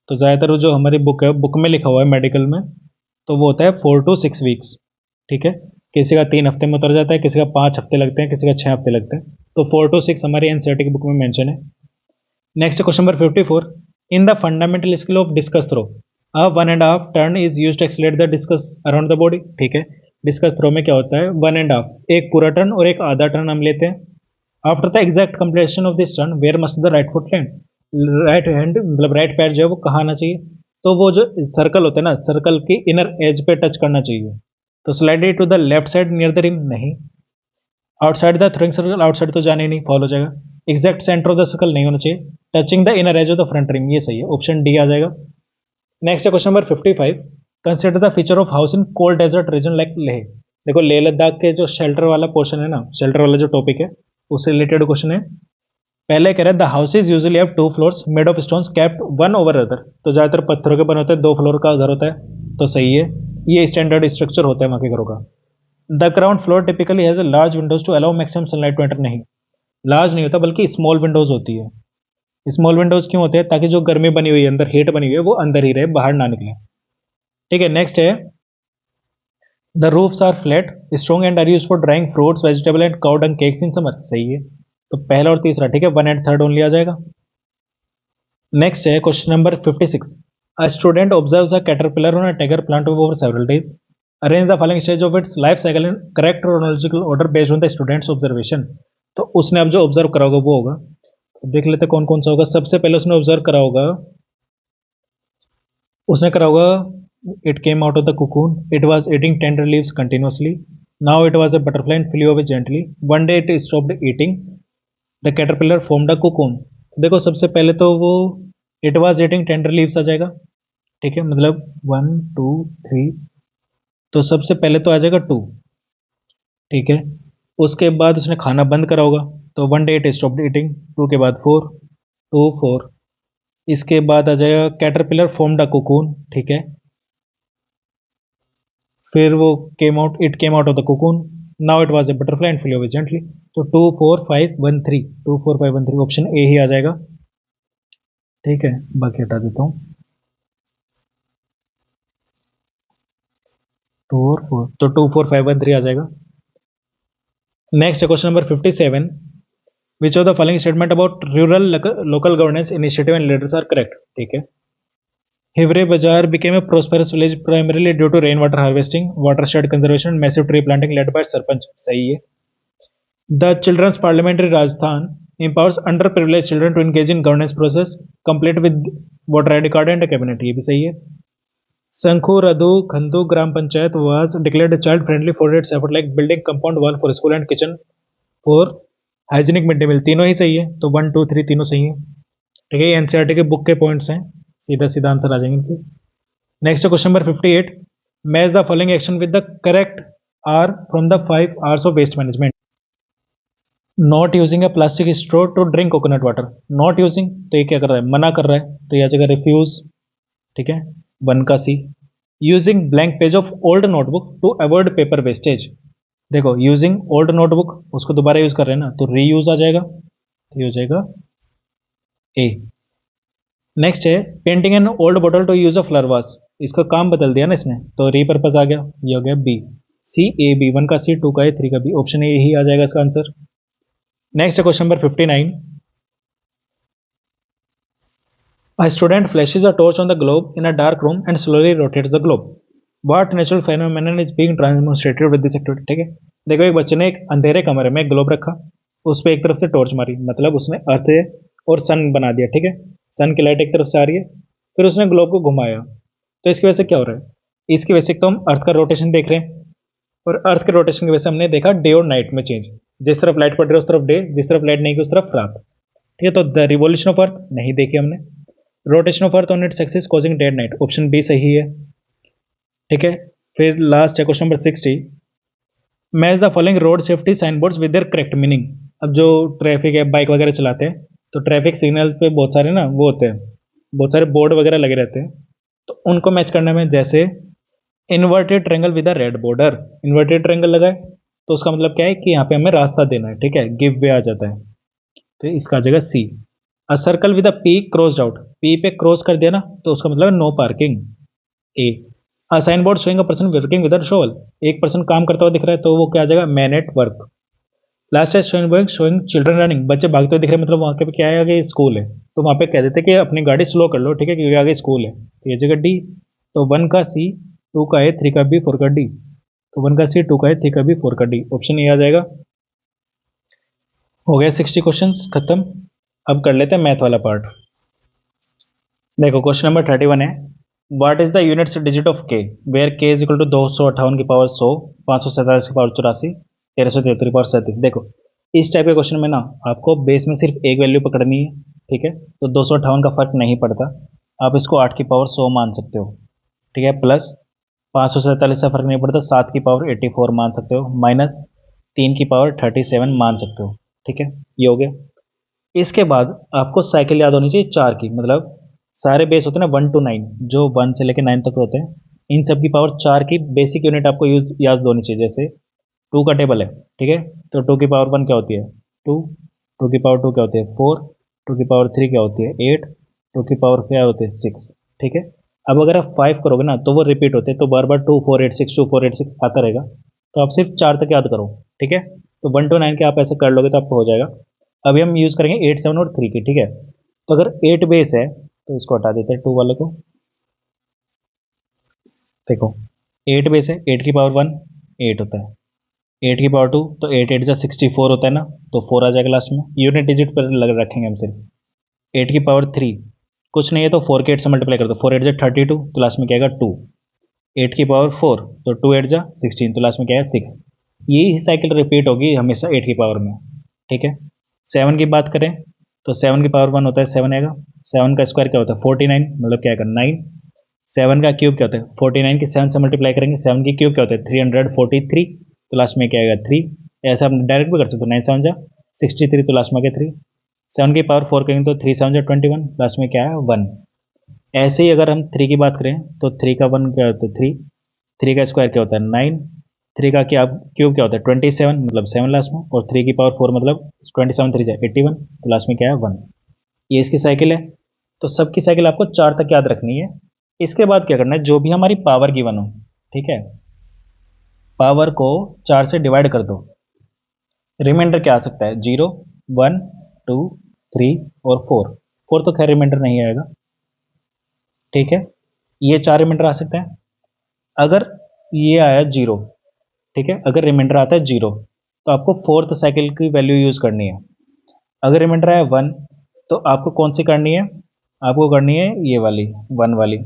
तो ज़्यादातर जो हमारी बुक है, बुक में लिखा हुआ है मेडिकल में, तो वो होता है 4 to 6 वीक्स, ठीक है। किसी का 3 हफ्ते में उतर जाता है, किसी का 5 हफ्ते लगते हैं, किसी का 6 हफ्ते लगते हैं, तो 4 to 6 हमारी एनसीईआरटी की बुक में मेंशन है। Next question number 54, in the fundamental skill of discus throw a 1.5 turn is used to accelerate the discus around the body, ठीक है। डिस्कस थ्रो में क्या होता है, 1.5, एक पूरा टर्न और एक आधा टर्न हम लेते हैं। After the exact completion of this turn where must the right foot land, right hand मतलब राइट पैर जो है वो कहाँ आना चाहिए, तो वो जो सर्कल होता है ना, सर्कल की इनर एज पे टच करना चाहिए, तो slide to the left side near the rim नहीं, outside the throwing circle, outside तो जाने ही नहीं, फॉल हो जाएगा। Exact centre of the circle नहीं होना चाहिए, touching the inner edge of the front rim, ये सही है, ऑप्शन डी आ जाएगा। Next question number 55, consider the feature of house in cold desert region like Leh. देखो लेह लद्दाख के जो शेल्टर वाला पोर्शन है ना, शेल्टर वाला जो टॉपिक है उससे रिलेटेड क्वेश्चन है। पहले कह रहे हैं the houses usually have 2 floors made of stones kept one over other, तो ज्यादातर पत्थरों के बने होते हैं, 2 फ्लोर का घर होता है, तो सही है, ये स्टैंडर्ड स्ट्रक्चर होता है वहां के घरों का। The ground floor typically has a large windows to allow maximum sunlight to enter, नहीं, लार्ज नहीं होता बल्कि स्मॉल विंडोज होती है। स्मॉल विंडोज क्यों होते हैं, ताकि जो गर्मी बनी हुई है अंदर, हीट बनी हुई है, वो अंदर ही रहे, बाहर ना निकले, ठीक है। नेक्स्ट है the roofs are flat strong and are use for drying fruits vegetable and cow dung cakes in summer, सही है, तो पहला और तीसरा ठीक है, 1 and 3 ओनली आ जाएगा। नेक्स्ट है question number 56, a student observes a caterpillar on a tiger plant over several days, arrange the following stage of its life cycle in correct chronological order based on the students observation. तो उसने अब जो observe करा होगा वो होगा, तो देख लेते कौन कौन सा होगा। सबसे पहले उसने ऑब्जर्व करा होगा, उसने करा होगा it came out of the cocoon, it was eating tender leaves continuously, now it was a butterfly and flew away gently, one day it stopped eating, the caterpillar formed a cocoon। देखो सबसे पहले तो वो it was eating tender leaves आ जाएगा, ठीक है, मतलब 1 2 3, तो सबसे पहले तो आ जाएगा 2, ठीक है। उसके बाद उसने खाना बंद करा होगा, तो one day it stopped eating, 2 के बाद 4, 2 4, इसके बाद आ जाएगा कैटरपिलर फॉर्म्ड अ cocoon, ठीक है, फिर वो came out, it came out of the cocoon, now it was a butterfly and flew away gently, तो 2 4 5 1 3, 2 4 5 1 3 ऑप्शन ए ही आ जाएगा, ठीक है। बाकी हटा देता हूँ, 2 और 4, तो 2 4 5 1 3 आ जाएगा। Next question number 57, which of the following statement about rural local governance initiative and leaders are correct, ठीक है। हिवरे बाजार became a prosperous village primarily due to rainwater harvesting, watershed conservation and massive tree planting led by sarpanch, सही है। The Children's Parliamentary Rajasthan empowers underprivileged children to engage in governance process complete with voter ID card and a cabinet, ये भी सही है। Sanku Radu Khandu Gram Panchayat was declared child friendly for its effort like building compound wall for school and kitchen for hygienic midday meal, तीनों ही सही है, तो 1 2 3 तीनों सही है, ठीक है। एनसीईआरटी के बुक के पॉइंट्स हैं, सीधा सीधा आंसर आ जाएंगे इनके। Next question number 58, match the following action with the correct R from the 5 R's of waste management. Not using a plastic straw to drink coconut water, not using तो ये क्या कर रहा है, मना कर रहा है, तो यह जगह रिफ्यूज, ठीक है, 1 का C। Using blank page of old notebook to avoid paper wastage, देखो यूजिंग ओल्ड नोटबुक उसको दोबारा यूज कर रहे हैं ना, तो रीयूज आ जाएगा, तो ये हो जाएगा ए। नेक्स्ट है painting an old bottle to use a flower vase, इसका काम बदल दिया ना इसने, तो रीपर्पज आ गया, ये हो गया बी। C A B, 1 का C, 2 का A, 3 का B, ऑप्शन ए ही आ जाएगा इसका आंसर। नेक्स्ट है question number 59. A student flashes a torch on the globe in a dark room and slowly rotates the globe. What natural phenomenon is being demonstrated with this activity? ठीक है, देखो एक बच्चे ने एक अंधेरे कमरे में एक ग्लोब रखा, उस पर एक तरफ से टॉर्च मारी, मतलब उसने अर्थ और सन बना दिया. ठीक है, सन की लाइट एक तरफ से आ रही है, फिर उसने ग्लोब को घुमाया. तो इसकी वजह से क्या हो रहा है? इसकी वजह से तो हम अर्थ का रोटेशन देख रहे हैं, और अर्थ के रोटेशन की वजह से हमने देखा डे और नाइट में चेंज. जिस तरफ लाइट पड़ रही है उस तरफ डे, जिस तरफ लाइट नहीं की उस तरफ रात. ठीक है, तो द रिवोल्यूशन ऑफ अर्थ नहीं देखी हमने. Rotation of earth on its axis causing day and night, option B सही है. ठीक है, फिर लास्ट है question number 60. Match the following road safety sign boards with their correct meaning. अब जो ट्रैफिक है, बाइक वगैरह चलाते हैं, तो ट्रैफिक सिग्नल पे बहुत सारे ना वो होते हैं, बहुत सारे बोर्ड वगैरह लगे रहते हैं, तो उनको मैच करने में, जैसे inverted triangle with a red border, inverted triangle लगा है तो उसका मतलब क्या है कि यहाँ पे हमें रास्ता देना है. ठीक है, गिव वे आ जाता है, तो इसका आ जाएगा C. A circle with a P crossed out, P पे क्रॉस कर दिया ना तो उसका मतलब no parking, A. A sign board showing a person working with a shawl, एक पर्सन काम करता हुआ दिख रहा है तो वो क्या आ जाएगा? Man at work. लास्ट है शोइंग चिल्ड्रन रनिंग, बच्चे भागते हुए दिख रहे हैं, मतलब वहाँ पे क्या है? आगे स्कूल है, तो वहाँ पे कह देते कि अपनी गाड़ी स्लो कर लो. ठीक है, क्योंकि आगे स्कूल है, तो ये जगह डी. तो 1 का सी, 2 का ए, 3 का बी, 4 का डी. तो 1 का सी, 2 का ए, 3 का बी, 4 का डी, ऑप्शन ए आ जाएगा. हो गया 60 क्वेश्चंस खत्म. अब कर लेते हैं मैथ वाला पार्ट. देखो क्वेश्चन नंबर 31 है. What is the units digit of के वेयर के इज इक्वल टू 258 की पावर 100, 547 की पावर 84, 1373 की पावर 37. देखो इस टाइप के क्वेश्चन में ना आपको बेस में सिर्फ एक वैल्यू पकड़नी है. ठीक है, तो 258 का फर्क नहीं पड़ता, आप इसको 8 की पावर 100 मान सकते हो. ठीक है, प्लस 547 से फर्क नहीं पड़ता, 7 की पावर 84 मान सकते हो, माइनस 3 की पावर 37 मान सकते हो. ठीक है, ये हो गया. इसके बाद आपको साइकिल याद होनी चाहिए 4 की, मतलब सारे बेस होते हैं ना 1 to 9, जो 1 से लेकर 9 तक होते हैं, इन सब की पावर 4 की बेसिक यूनिट आपको याद होनी चाहिए. जैसे 2 का टेबल है, ठीक है, तो 2 की पावर 1 क्या होती है? 2. 2 की पावर 2 क्या होती है? 4. 2 की पावर 3 क्या होती है? 8. 2 की पावर क्या होती है? 6. ठीक है, अब अगर आप 5 करोगे ना तो वो रिपीट होते हैं, तो बार बार 2486 2486 आता रहेगा, तो आप सिर्फ 4 तक याद करो. ठीक है, तो 1 to 9 के आप ऐसे कर लोगे तो आपको हो जाएगा. अभी हम यूज़ करेंगे 8, 7 और 3 की. ठीक है, तो अगर 8 बेस है तो इसको हटा देते हैं 2 वाले को. देखो 8 बेस है, 8 की पावर 1 8 होता है, 8 की पावर 2 तो 8 8 जा 64 होता है ना, तो 4 आ जाएगा लास्ट में. यूनिट डिजिट पर लग रखेंगे हम सिर्फ. 8 की पावर 3 कुछ नहीं है तो 4 के 8 से मल्टीप्लाई कर दो, 4 8 जा 32, तो लास्ट में क्या आएगा 2. 8 की पावर 4 तो 2 8 जा 16, तो लास्ट में क्या है 6. यही साइकिल रिपीट होगी हमेशा 8 की पावर में. ठीक है, 7 की बात करें तो 7 की पावर 1 होता है 7 आएगा, 7 का स्क्वायर क्या होता है 49, मतलब क्या आएगा 9. 7 का क्यूब क्या होता है 49 की 7 से मल्टीप्लाई करेंगे, 7 की क्यूब क्या होता है 343, तो लास्ट में क्या आएगा 3. ऐसा हम डायरेक्ट भी कर सकते हो, 9 7 जा 63, तो लास्ट में क्या 3. 7 की पावर 4 करेंगे तो 3 7 जा 21, लास्ट में क्या है 1. ऐसे ही अगर हम 3 की बात करें तो 3 का 1 क्या होता है 3, 3 का स्क्वायर क्या होता है 9, 3 का क्या क्यूब क्या होता है 27, मतलब 7 लास्ट में, और 3 की पावर 4 मतलब 27 3 जा 81, तो लास्ट में क्या है 1. ये इसकी साइकिल है, तो सबकी साइकिल आपको 4 तक याद रखनी है. इसके बाद क्या करना है, जो भी हमारी पावर गिवन हो, ठीक है, पावर को 4 से डिवाइड कर दो. रिमाइंडर क्या आ सकता है 0 1 2 3 और 4. 4 तो खैर रिमाइंडर नहीं आएगा. ठीक है, ये 4 रिमाइंडर आ सकते हैं. अगर ये आया 0, ठीक है, अगर रिमाइंडर आता है 0 तो आपको फोर्थ साइकिल की वैल्यू यूज करनी है. अगर रिमाइंडर आया 1 तो आपको कौन सी करनी है? आपको करनी है ये वाली 1 वाली.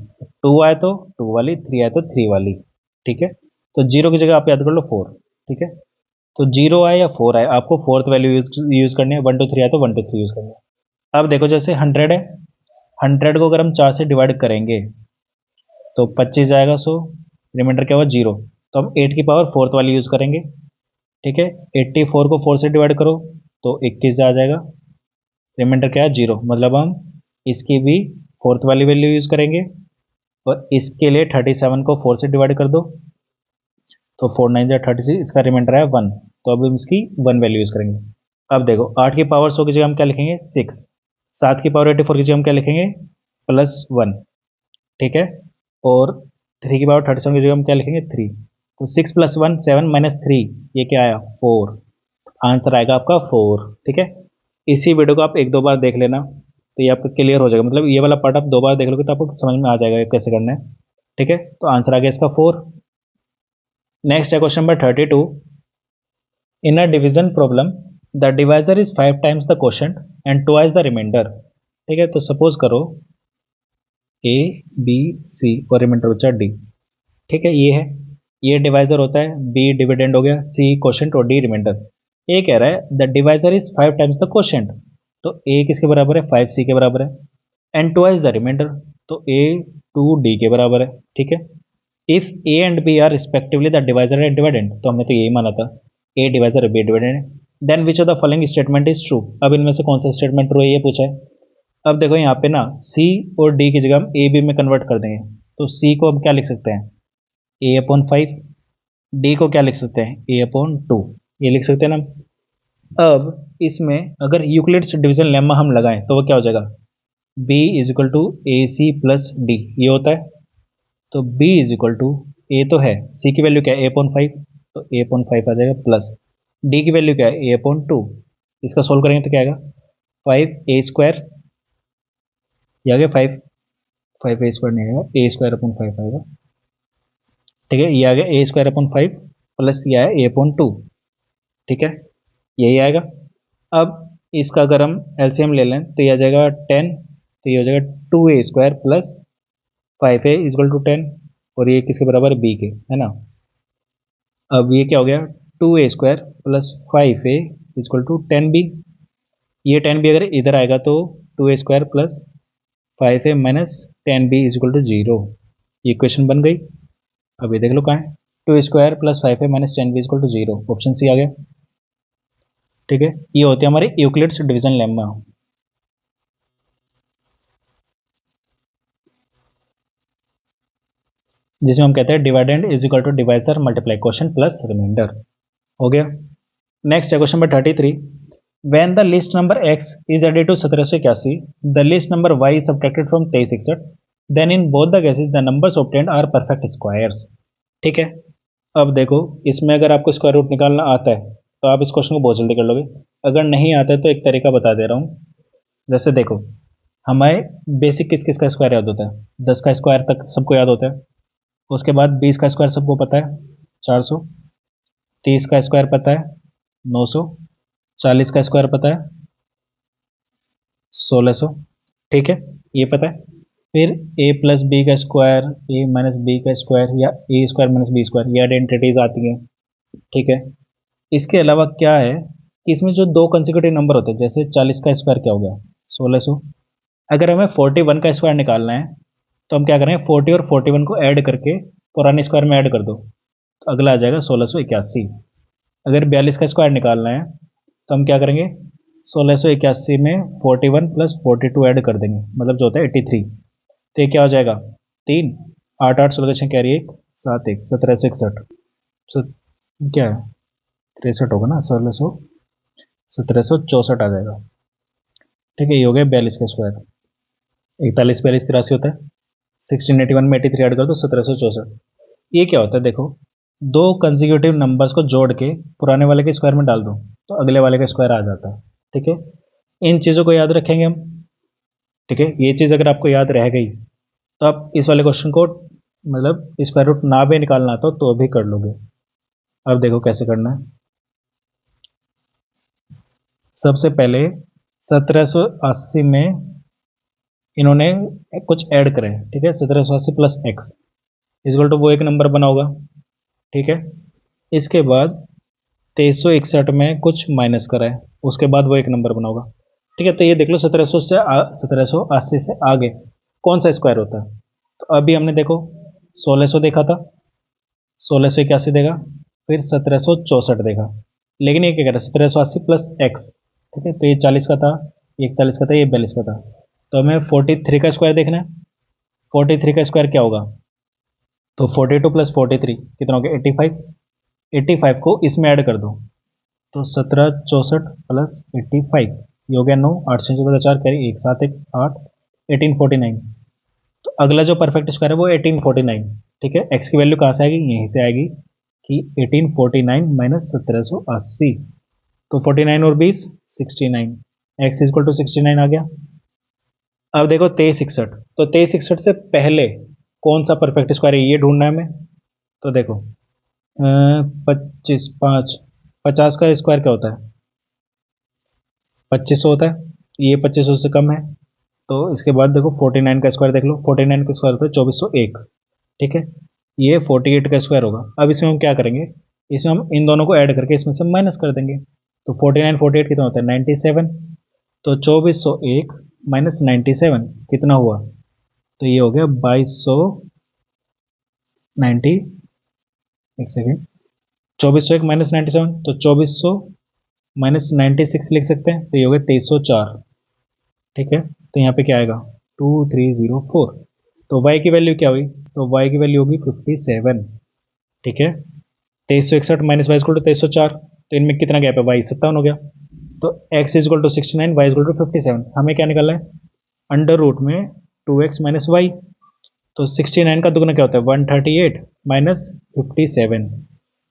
2 आए तो 2 वाली, 3 आए तो 3 वाली. ठीक है, तो 0 की जगह आप याद कर लो 4. ठीक है, तो 0 आए या 4 आए आपको फोर्थ वैल्यू यूज करनी है. 1 2 3 आए तो 1 2 3 यूज करनी है. अब देखो जैसे 100 है, 100 को अगर हम 4 से डिवाइड करेंगे तो 25 जाएगा 100, रिमाइंडर क्या हुआ 0, तो हम 8 की पावर फोर्थ वाली यूज करेंगे. ठीक है, 84 को 4 से डिवाइड करो तो 21 आ जाएगा, रिमाइंडर क्या है 0, मतलब हम इसकी भी फोर्थ वाली वैल्यू यूज करेंगे. और इसके लिए 37 को 4 से डिवाइड कर दो तो 4 9 जा 36, इसका रिमाइंडर है 1, तो अब हम इसकी 1 वैल्यू यूज करेंगे. अब देखो 8 की पावर 100 की जगह हम क्या लिखेंगे 6, 7 की पावर 84 की जगह हम क्या लिखेंगे +1. ठीक है, और 3 की पावर 37 की जगह हम क्या लिखेंगे 3, तो 6 + 1 7 - 3 ये क्या आया 4. आंसर आएगा आपका 4। ठीक है, इसी वीडियो को आप एक दो बार देख लेना तो ये आपका क्लियर हो जाएगा, मतलब ये वाला पार्ट आप दो बार देख लोगे तो आपको समझ में आ जाएगा कैसे करना है। ठीक है, तो आंसर आ गया इसका 4। नेक्स्ट है question number 32। In a division problem the divisor is 5 times the quotient and twice the remainder. ठीक है, तो सपोज करो ए बी सी और रिमाइंडर बचा डी। ठीक है, ये डिवाइजर होता है, बी डिविडेंड हो गया, सी क्वोशंट और डी रिमाइंडर। ए कह रहा है the divisor is 5 times the quotient, तो ए किसके बराबर है, 5 सी के बराबर है, एंड ट्वाइस द रिमाइंडर, तो ए 2 डी के बराबर है। ठीक है, if A and B are respectively the divisor and dividend, तो हमने तो यही माना था A divisor B dividend, then which of the following statement is true. अब इनमें से कौन सा स्टेटमेंट ट्रू है ये पूछा है। अब देखो यहाँ पे ना सी और डी की जगह हम ए बी में कन्वर्ट कर देंगे, तो सी को हम क्या लिख सकते हैं, ए अपॉन 5, डी को क्या लिख सकते हैं, ए अपॉन 2, ये लिख सकते हैं ना। अब इसमें अगर यूक्लिड्स डिवीजन लेमा हम लगाएं तो वो क्या हो जाएगा, b is equal to A C plus D, ये होता है। तो b is equal to, A तो है, c की वैल्यू क्या है, a अपॉन 5, तो a अपॉन 5 आ जाएगा, प्लस d की वैल्यू क्या है, a अपॉन 2। इसका सोल्व करेंगे तो क्या आएगा, 5a² ये आ गया 5a² नहीं आएगा, a² अपॉन 5 आएगा। ठीक है, ये आ गया a² अपॉन 5 प्लस ये आया a अपॉन 2। ठीक है, यही आएगा। अब इसका अगर हम एलसीएम ले लें तो ये आ जाएगा 10, तो ये हो जाएगा 2a² plus 5a equal to 10, और ये किसके बराबर है, b के, है ना। अब ये क्या हो गया, 2a² plus 5a equal to 10b। ये 10b अगर इधर आएगा तो 2a² plus 5a minus 10b equal to 0, ये इक्वेशन बन गई। अब ये देख लो कहाँ है, 2a² plus 5a minus 10b equal to 0, option C आ गया। ठीक है, ये होते हैं हमारे यूक्लिड्स डिवीजन लेम्मा। जिसमें हम कहते हैं dividend is equal to divisor multiply quotient plus remainder. हो गया। नेक्स्ट है question number 33। When the least number x is added to 1781, the least number y is subtracted from 2361, then in both the cases the numbers obtained are perfect squares. ठीक है, अब देखो इसमें अगर आपको स्क्वायर रूट निकालना आता है तो आप इस क्वेश्चन को बहुत जल्दी कर लोगे, अगर नहीं आता है तो एक तरीका बता दे रहा हूँ। जैसे देखो हमें बेसिक किस किस का स्क्वायर याद होता है, 10 का स्क्वायर तक सबको याद होता है, उसके बाद 20 का स्क्वायर सबको पता है 400, 30 का स्क्वायर पता है 900, 40 का स्क्वायर पता है 1600। ठीक है, ये पता है। फिर a प्लस बी का स्क्वायर, a माइनस बी का स्क्वायर, या a square minus B square, ये आइडेंटिटीज आती हैं। ठीक है, इसके अलावा क्या है कि इसमें जो दो कंसेक्यूटिव नंबर होते हैं, जैसे 40 का स्क्वायर क्या हो गया 1600, अगर हमें 41 का स्क्वायर निकालना है तो हम क्या करेंगे, 40 और 41 को ऐड करके पुराने स्क्वायर में ऐड कर दो, तो अगला आ जाएगा 1681। अगर 42 का स्क्वायर निकालना है तो हम क्या करेंगे, 1681 में 41 प्लस 42 ऐड कर देंगे, मतलब जो होता है 83। तो ये क्या हो जाएगा, 3 8 8 16 कैरी 1 7 1 1761, क्या है 63 होगा ना, 1764 आ जाएगा। ठीक है, ये हो गया 42 का स्क्वायर। 41 42 83 होता है, 1681 में 83 ऐड कर दो 1764। ये क्या होता है, देखो दो कंसेक्यूटिव नंबर्स को जोड़ के पुराने वाले के स्क्वायर में डाल दो तो अगले वाले का स्क्वायर आ जाता है। ठीक है, इन चीज़ों को याद रखेंगे हम। ठीक है, ये चीज़ अगर आपको याद रह गई तो आप इस वाले क्वेश्चन को मतलब स्क्वायर रूट ना भी निकालना तो भी कर लोगे। अब देखो कैसे करना है। सबसे पहले 1780 में इन्होंने कुछ ऐड करें। ठीक है, 1780 प्लस एक्स इजक्वल टू वो एक नंबर बना होगा। ठीक है, इसके बाद 2361 में कुछ माइनस करा है, उसके बाद वो एक नंबर बना होगा। ठीक है, तो ये देख लो 1780 से आगे कौन सा स्क्वायर होता है। तो अभी हमने देखो 1600 देखा था, 1681 देखा, फिर 1764 देखा, लेकिन ये क्या कह रहा है 1780 प्लस एक्स। ठीक है, तो ये 40 का था, ये 41 का था, ये 42 का था, तो हमें 43 का स्क्वायर देखना है। 43 का स्क्वायर क्या होगा, तो 42 प्लस 43 कितना हो गया 85। 85 को इसमें ऐड कर दो तो 1764 प्लस 85 ये हो गया 9 8 4 कैरी 1 7 1 8 1849। तो अगला जो परफेक्ट स्क्वायर है वो 1849। ठीक है, एक्स की वैल्यू कहाँ से आएगी, यहीं से आएगी कि 1849 माइनस 1780। तो 49 और 20 69, x इक्वल टू 69 आ गया। अब देखो 2361, तो 2361 से पहले कौन सा परफेक्ट स्क्वायर है ये ढूंढना है हमें। तो देखो 25 5, 50 का स्क्वायर क्या होता है, 2500 होता है, ये 2500 से कम है। तो इसके बाद देखो 49 का स्क्वायर देख लो, 49 का स्क्वायर होता है 2401, ठीक है, ये 48 का स्क्वायर होगा। अब इसमें हम क्या करेंगे, इसमें हम इन दोनों को ऐड करके इसमें से माइनस कर देंगे। तो 49 48 कितना होता है 97, तो 2401 माइनस 97 कितना हुआ, तो ये हो गया 2290, एक सेकेंड, 2401 माइनस 97, तो 2400 माइनस 96 लिख सकते हैं, तो ये हो गया 2304, ठीक है। तो यहाँ पे क्या आएगा 2304, तो y की वैल्यू क्या हुई, तो y की वैल्यू होगी 57, ठीक है। 2361 माइनस वाई इक्वल टू 2304, तो इनमें कितना गैप है, y 57 हो गया। तो x equal to 69, y equal to 57, हमें क्या निकालना है, अंडर रूट में 2x माइनस वाई, तो 69 का दुगना क्या होता है 138 माइनस 57,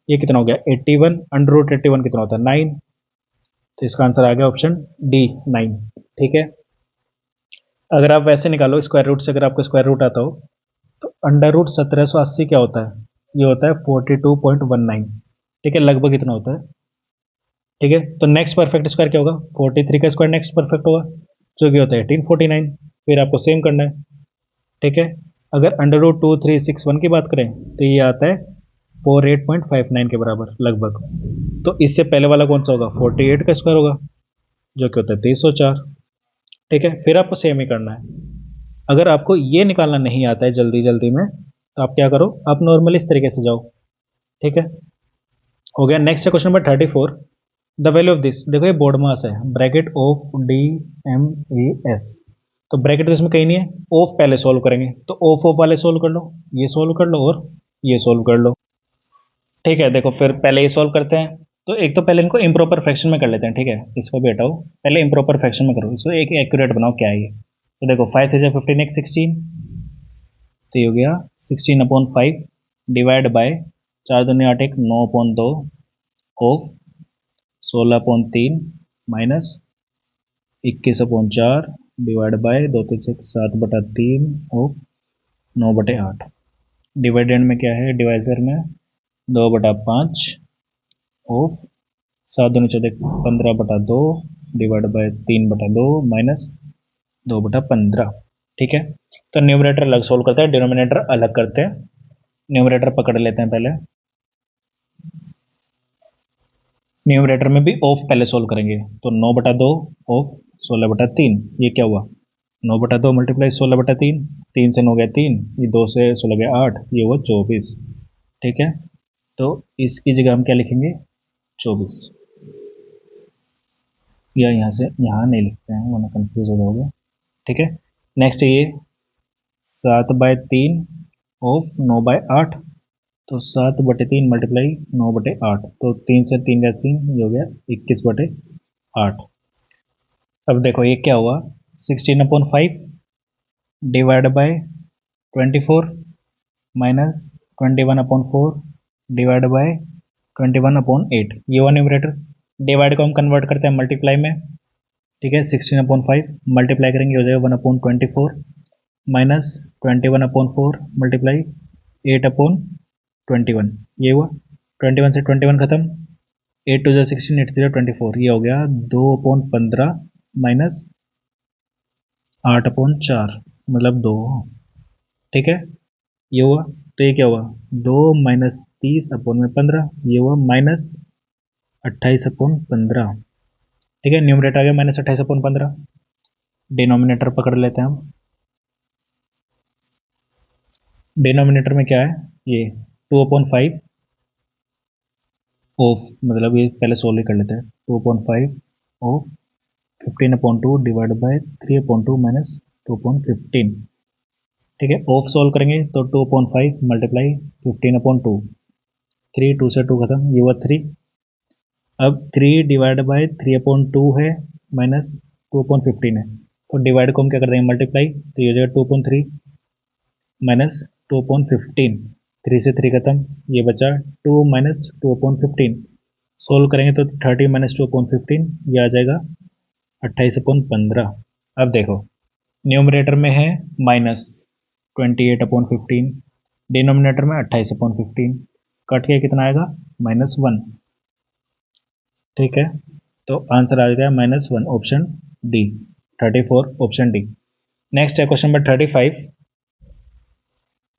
ये कितना हो गया 81, अंडर रूट 81 कितना होता है 9, तो इसका आंसर आ गया ऑप्शन डी 9, ठीक है। अगर आप वैसे निकालो स्क्वायर रूट से, अगर आपको स्क्वायर रूट आता हो, तो अंडर रूट 1780 क्या होता है, ये होता है 42.19, ठीक है, लगभग इतना होता है, ठीक है। तो नेक्स्ट परफेक्ट स्क्वायर क्या होगा, 43 का स्क्वायर नेक्स्ट परफेक्ट होगा, जो कि होता है 1849, फिर आपको सेम करना है, ठीक है। अगर अंडर रूट 2361 की बात करें, तो ये आता है 48.59 के बराबर लगभग। तो इससे पहले वाला कौन सा होगा, 48 का स्क्वायर होगा, जो कि होता है 2304, ठीक है। फिर आपको सेम ही करना है। अगर आपको ये निकालना नहीं आता है जल्दी जल्दी में, तो आप क्या करो, आप नॉर्मल इस तरीके से जाओ, ठीक है, हो गया। नेक्स्ट है question number 34, the value of this, देखो ये बोर्ड मास है, bracket of D M A S, तो ब्रैकेट तो इसमें कहीं नहीं है, ऑफ पहले सोल्व करेंगे, तो ऑफ वाले सोल्व कर लो, ये सोल्व कर लो और ये सोल्व कर लो, ठीक है। देखो फिर पहले ये सोल्व करते हैं, तो एक तो पहले इनको इम्प्रॉपर फ्रैक्शन में कर लेते हैं, ठीक है, इसको भी हटाओ, पहले इम्प्रॉपर फ्रैक्शन में करो, इसको एक एक्यूरेट बनाओ क्या है ये। तो देखो 5 3 15 एक 16, तो ये हो गया 16/5 डिवाइड बाय 4 दूनी 8 एक 9/2 of 16/3 minus 21/4 divide by 2 3 6 7/3 of 9/8, dividend में क्या है, डिवाइजर में 2/5 ऑफ 7 दूनी 14 15/2 डिवाइड बाय 3/2 माइनस 2/15, ठीक है। तो न्यूमरेटर अलग सोल्व करते हैं, डिनोमिनेटर अलग करते हैं, न्यूमरेटर पकड़ लेते हैं पहले, न्यूमरेटर में भी ऑफ पहले सोल्व करेंगे, तो 9/2 ऑफ 16/3, ये क्या हुआ 9/2 मल्टीप्लाई 16/3, 3 से 9 गया 3, ये 2 से 16 गया 8, ये हुआ 24, ठीक है। तो इसकी जगह हम क्या लिखेंगे 24, या यहाँ से यहाँ नहीं लिखते हैं वरना कंफ्यूज हो जाओगे, ठीक है। नेक्स्ट ये 7/3 ऑफ 9/8, तो 7/3 मल्टीप्लाई 9/8, तो 3 से 3 गया 3, ये हो गया 21/8। अब देखो ये क्या हुआ 16/5 divide by 24 minus 21/4 divide by 21/8, ये हुआ न्यूमरेटर। डिवाइड को हम कन्वर्ट करते हैं मल्टीप्लाई में, ठीक है, 16/5 मल्टीप्लाई करेंगे हो जाएगा 1/24 माइनस 21/4 मल्टीप्लाई 8/21, ये हुआ 21 से 21 खत्म, 8 2 16 8 0 24, ये हो गया 2/15 माइनस 8/4 मतलब 2, ठीक है, ये हुआ। तो ये क्या हुआ 2 माइनस 30/15, ये हुआ माइनस 28/15, ठीक है, न्यूमरेटर आ गया माइनस 28/15, डिनोमिनेटर पकड़ लेते हैं हम, डिनोमिनेटर में क्या है ये 2/5 ऑफ, मतलब ये पहले सोल्व कर लेते हैं, 2/5 ऑफ 15/2 डिवाइड बाय 3/2 माइनस 2/15, ठीक है। ऑफ सोल्व करेंगे तो 2/5 मल्टीप्लाई 15/2, 3 2 से 2 खत्म, ये हुआ 3, अब 3 डिवाइड बाय 3/2 है माइनस 2/15 है, तो डिवाइड को हम क्या कर देंगे मल्टीप्लाई, तो ये हो जाएगा 2/3 माइनस 2/15, 3 से 3 खत्म, ये बचा 2 माइनस 2/15, सोल्व करेंगे तो 30 - 2/15 ये आ जाएगा 28/15। अब देखो न्यूमरेटर में है -28/15, डिनोमिनेटर में 28/15, कट के कितना आएगा -1। ठीक है, तो आंसर आ गया -1, option D, 34 option D. Next है question number 35।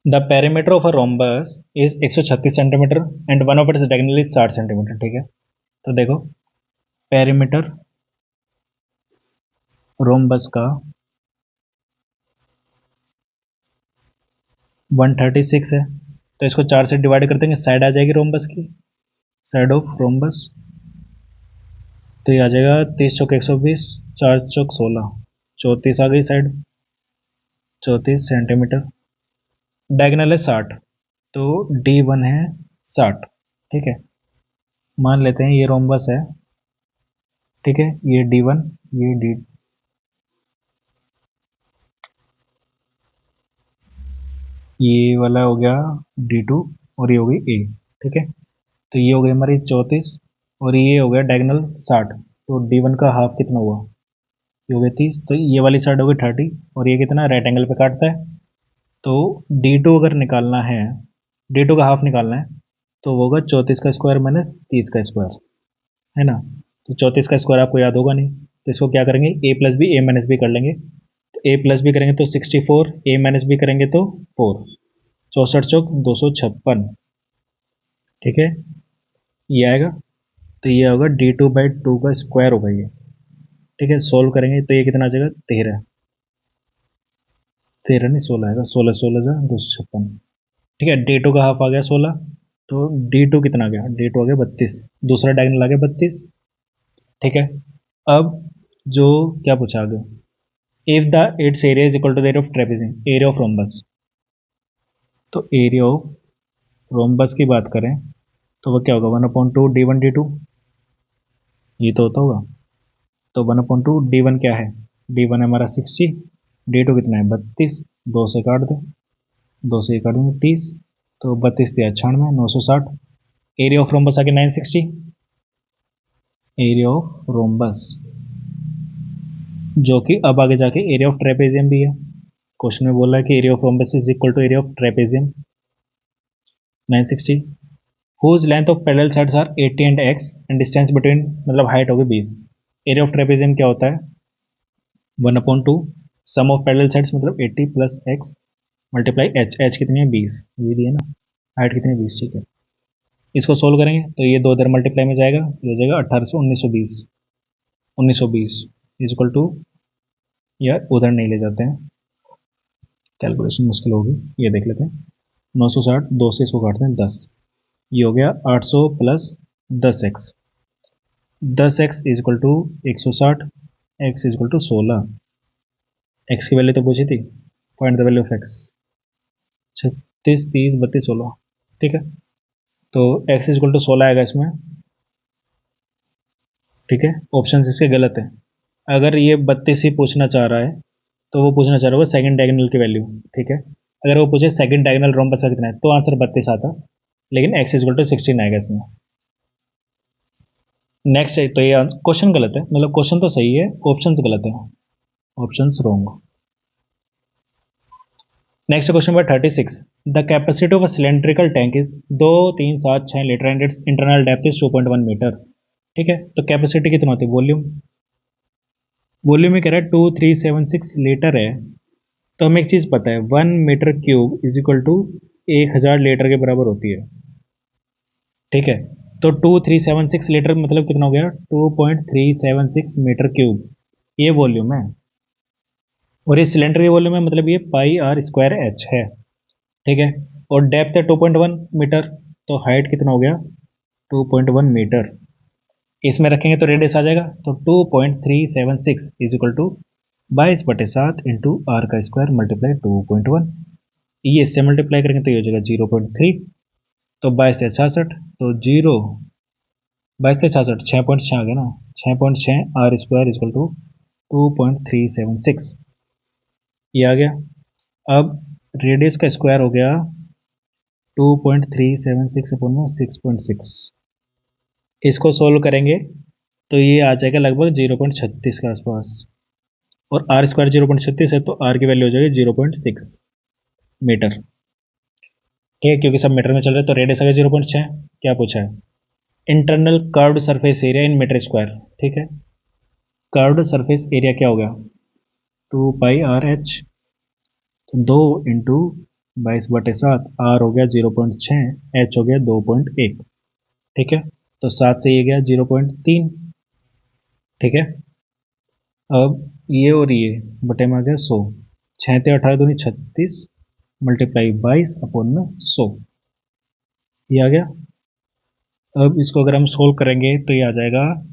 The perimeter of a rhombus is 136 centimetre and one of its diagonal is 60 centimetre. ठीक है, तो देखो पेरीमीटर रोम्बस का 136 है, तो इसको 4 से डिवाइड कर देंगे, साइड आ जाएगी रोम्बस की, साइड ऑफ रोम्बस, तो ये आ जाएगा 30 चौक 120, 4 चौक 16, 34 आ गई साइड, 34 सेंटीमीटर। डायगोनल है 60, तो D1 है 60। ठीक है, मान लेते हैं ये रोम्बस है। ठीक है, ये D1, ये डी, ये वाला हो गया D2 और ये हो गई A। ठीक है, तो ये हो गई हमारी 34 और ये हो गया डायगोनल 60, तो D1 का हाफ कितना हुआ, ये हो गया 30, तो ये वाली साइड हो गई 30 और ये कितना राइट एंगल पे काटता है, तो D2 अगर निकालना है, D2 का हाफ निकालना है, तो वो होगा 34 का स्क्वायर माइनस 30 का स्क्वायर, है ना। तो 34 का स्क्वायर आपको याद होगा नहीं, तो इसको क्या करेंगे a plus B A minus B कर लेंगे, तो a प्लस बी करेंगे तो 64, a माइनस बी करेंगे तो 4, 64 चौक 256। ठीक है, ये आएगा, तो ये होगा D2/2 का स्क्वायर होगा ये। ठीक है, सोल्व करेंगे तो ये कितना आ जाएगा 13, 13 नहीं 16 आएगा, 16 16 जा 256। ठीक है, D2 का हाफ आ गया 16, तो D2 कितना आ गया, D2 आ गया 32, दूसरा डायगोनल आ गया 32। ठीक है, अब जो क्या पूछा आगे, if the its area is equal to the area of trapezium, area of rhombus, तो एरिया ऑफ रोम्बस की बात करें तो वो क्या होगा 1/2 D1 D2, ये तो होता होगा, तो 1/2 D1 क्या है, D1 है हमारा 60, D2 कितना है 32, 2 से काट दे, 2 से काट देंगे 30, तो 32 दिया 96, 960। एरिया ऑफ रोम्बस आ गया 960, एरिया ऑफ रोम्बस, जो कि अब आगे जाके एरिया ऑफ ट्रेपेजियम भी है। क्वेश्चन में बोला है कि area of rhombus is equal to area of trapezium 960, whose length of parallel sides are 80 and x and distance between मतलब हाइट होगी 20। एरिया ऑफ ट्रेपेजियम क्या होता है 1/2 सम ऑफ पैरेलल साइड्स मतलब 80 plus x multiply H, H कितनी है 20, ये दिया ना, हाइट कितनी है 20। ठीक है, इसको सोल्व करेंगे तो ये दो इधर मल्टीप्लाई में जाएगा, ये हो जाएगा 1800, 1920, 1920 इज इक्वल टू, या उधर नहीं ले जाते हैं, कैलकुलेशन मुश्किल होगी, ये देख लेते हैं, 960, 2 से इसको काटते हैं 10, ये हो गया 800 plus 10x, 10x is equal to 160, x is equal to 16, x की वैल्यू तो पूछी थी, find the value of x, 36 30 32 16। ठीक है, तो x इज इक्वल टू 16 आएगा इसमें। ठीक है, ऑप्शन इसके गलत है, अगर ये 32 ही पूछना चाह रहा है तो वो पूछना चाह रहा होगा सेकंड डायगोनल की वैल्यू। ठीक है, अगर वो पूछे सेकंड डायगोनल रोम्बस का कितना है तो आंसर 32 आता, लेकिन x इज इक्वल टू 16 आएगा इसमें। नेक्स्ट है, तो ये क्वेश्चन गलत है, मतलब क्वेश्चन तो सही है, ऑप्शंस गलत है, options wrong. Next question number 36। The capacity of a cylindrical tank is 2 3 7 6 litre and its internal depth is 2.1 metre. ठीक है, तो कैपेसिटी कितना होती है, वॉल्यूम, वॉल्यूम में कह रहा है 2376 लीटर है, तो हमें एक चीज पता है 1 metre cube is equal to 1000 litre के बराबर होती है। ठीक है, तो 2376 लीटर मतलब कितना हो गया 2.376 मीटर क्यूब, ये वॉल्यूम है, और ये सिलेंडर की वॉल्यूम है, मतलब ये πr² H है। ठीक है, और डेप्थ है 2.1 मीटर, तो हाइट कितना हो गया 2.1 मीटर, इसमें रखेंगे तो रेडियस आ जाएगा, तो 2.376 is equal to 22/7 into R का स्क्वायर मल्टीप्लाई 2.1, ये इससे मल्टीप्लाई करेंगे तो ये हो जाएगा 0.3, तो 22 से 66, तो 22 से 66 6.6 आ गया ना, 6.6 r² इज इक्वल टू 2.376, ये आ गया। अब रेडियस का स्क्वायर हो गया 2.376 अपॉन में 6.6, इसको सोल्व करेंगे तो ये आ जाएगा लगभग 0.36 के आसपास, और आर स्क्वायर 0.36 है तो आर की वैल्यू हो जाएगी 0.6 मीटर। ठीक है, क्योंकि सब मीटर में चल रहे हैं तो रेडियस आ गया 0.6। क्या पूछा है? Internal curved surface area in metre square. ठीक है, कर्व्ड सरफेस एरिया क्या हो गया? 2 पाई आर एच, तो 2 × 22/7, आर हो गया 0.6, एच हो गया 2.1। ठीक है, तो 7 से ये गया 0.3। ठीक है, अब ये और ये बटे में आ गया 100, 6×18 = 36 मल्टीप्लाई 22/100, ये आ गया। अब इसको अगर हम सोल्व करेंगे तो ये आ जाएगा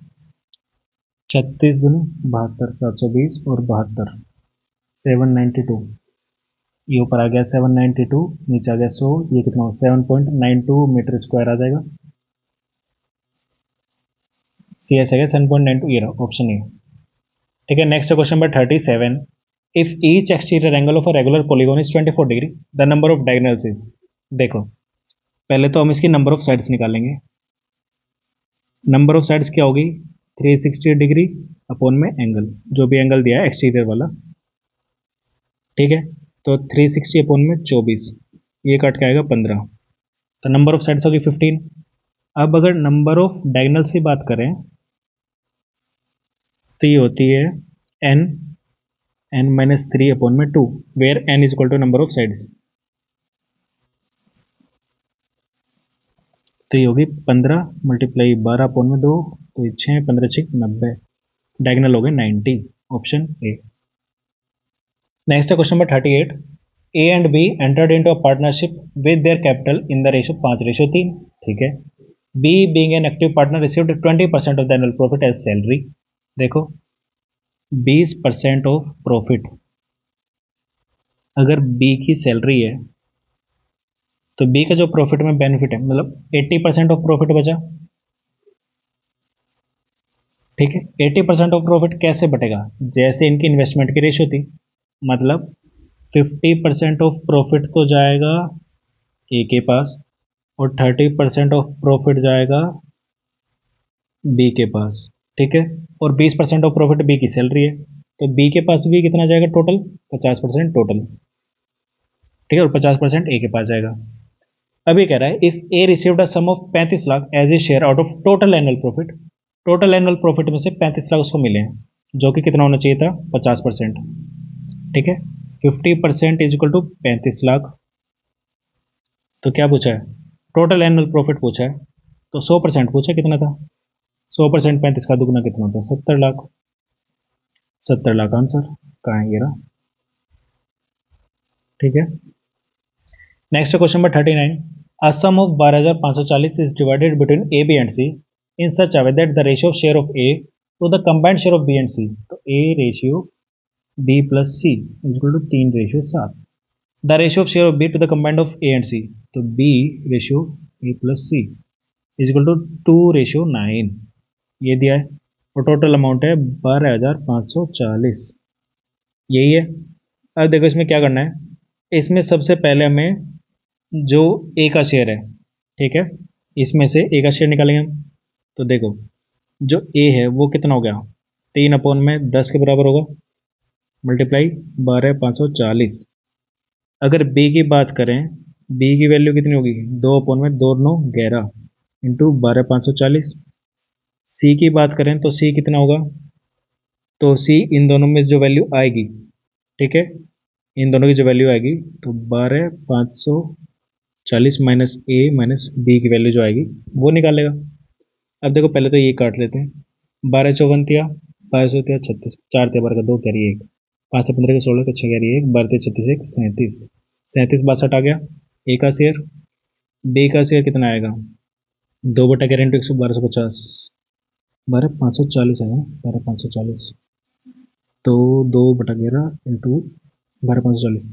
36×72, 720 और 72, 792। ये ऊपर आ गया 792, नीचे आ गया 100, ये कितना हो 7.92 मीटर स्क्वायर आ जाएगा। सी एस आ गया 7.92, ये रहा ऑप्शन ए। ठीक है, next question number 37। If each exterior angle of a regular polygon is 24 degree, the number of diagonals is. देखो, पहले तो हम इसकी नंबर ऑफ साइड्स निकालेंगे। नंबर ऑफ साइड्स क्या होगी? 360 डिग्री अपॉन में एंगल, जो भी एंगल दिया है एक्सटीरियर वाला। ठीक है, तो 360 अपॉन में 24, ये कट के आएगा 15, तो नंबर ऑफ साइड्स होगी 15। अब अगर नंबर ऑफ डायगोनल्स की बात करें तो ये होती है n-3 अपॉन में 2, where n is equal to number of sides. तो ये होगी 15 मल्टीप्लाई 12 अपॉन में 2, तो ये 6, 15 6 90, डायगोनल हो गए 90, option A. Next question number 38। A and B entered into a partnership with their capital in the ratio 5:3। ठीक है, B being an active partner received 20% of the annual profit as salary. देखो, 20% of profit, अगर B की salary है तो B का जो profit में बेनिफिट है, मतलब 80% ऑफ प्रॉफिट बचा। ठीक है, 80% ऑफ प्रॉफिट कैसे बटेगा? जैसे इनकी इन्वेस्टमेंट की रेशियो थी, मतलब 50% ऑफ प्रॉफिट तो जाएगा ए के पास और 30% ऑफ प्रॉफिट जाएगा बी के पास। ठीक है, और 20% ऑफ प्रॉफिट बी की सैलरी है, तो बी के पास भी कितना जाएगा टोटल? 50% टोटल। ठीक है, और 50% ए के पास जाएगा। अब ये कह रहा है if A received a sum of 35 lakh as a share out of total annual profit, total annual profit में से 35 लाख उसको मिले हैं, जो कि कितना होना चाहिए था? 50%। ठीक है, 50% इज इक्वल टू 35 लाख। तो क्या पूछा है? टोटल एनुअल प्रॉफिट पूछा है, तो 100% पूछा, कितना था? 100% 35 का दुगना कितना होता है? 70 लाख। 70 लाख आंसर कहाँ है? ये रहा। ठीक है, next question number 39। A sum of 12,540 is divided between A B and C in such a way that the ratio of share of A to the combined share of B and C, तो A ratio B plus C is equal to 3:7। The ratio of share of B to the combined of A and C, तो B ratio A plus C is equal to 2:9, ये दिया है, और total amount है 12,540, यही है। अब देखो इसमें क्या करना है, इसमें सबसे पहले हमें जो ए का शेयर है, ठीक है, इसमें से ए का शेयर निकालेंगे हम। तो देखो, जो ए है वो कितना हो गया? 3/10 के बराबर होगा, मल्टीप्लाई 12,540। अगर बी की बात करें, बी की वैल्यू कितनी होगी? 2/2, 9 11 इंटू 12,540। सी की बात करें तो सी कितना होगा? तो सी इन दोनों में जो वैल्यू आएगी, ठीक है, इन दोनों की जो वैल्यू आएगी, तो 12,540 माइनस ए माइनस बी की वैल्यू जो आएगी वो निकालेगा। अब देखो, पहले तो ये काट लेते हैं, 12 × 4 = 12 36, 4 × 12 = 2 कैरी 1, 5 × 15 = 16 का 6 कैरी 1, 12 × 36 = 37, 37 62 आ गया। ए का शेयर, बी का शेयर कितना आएगा? 2/11 × 1250, 12,540 आएगा, 12,540, तो 2/11 इंटू 12,540,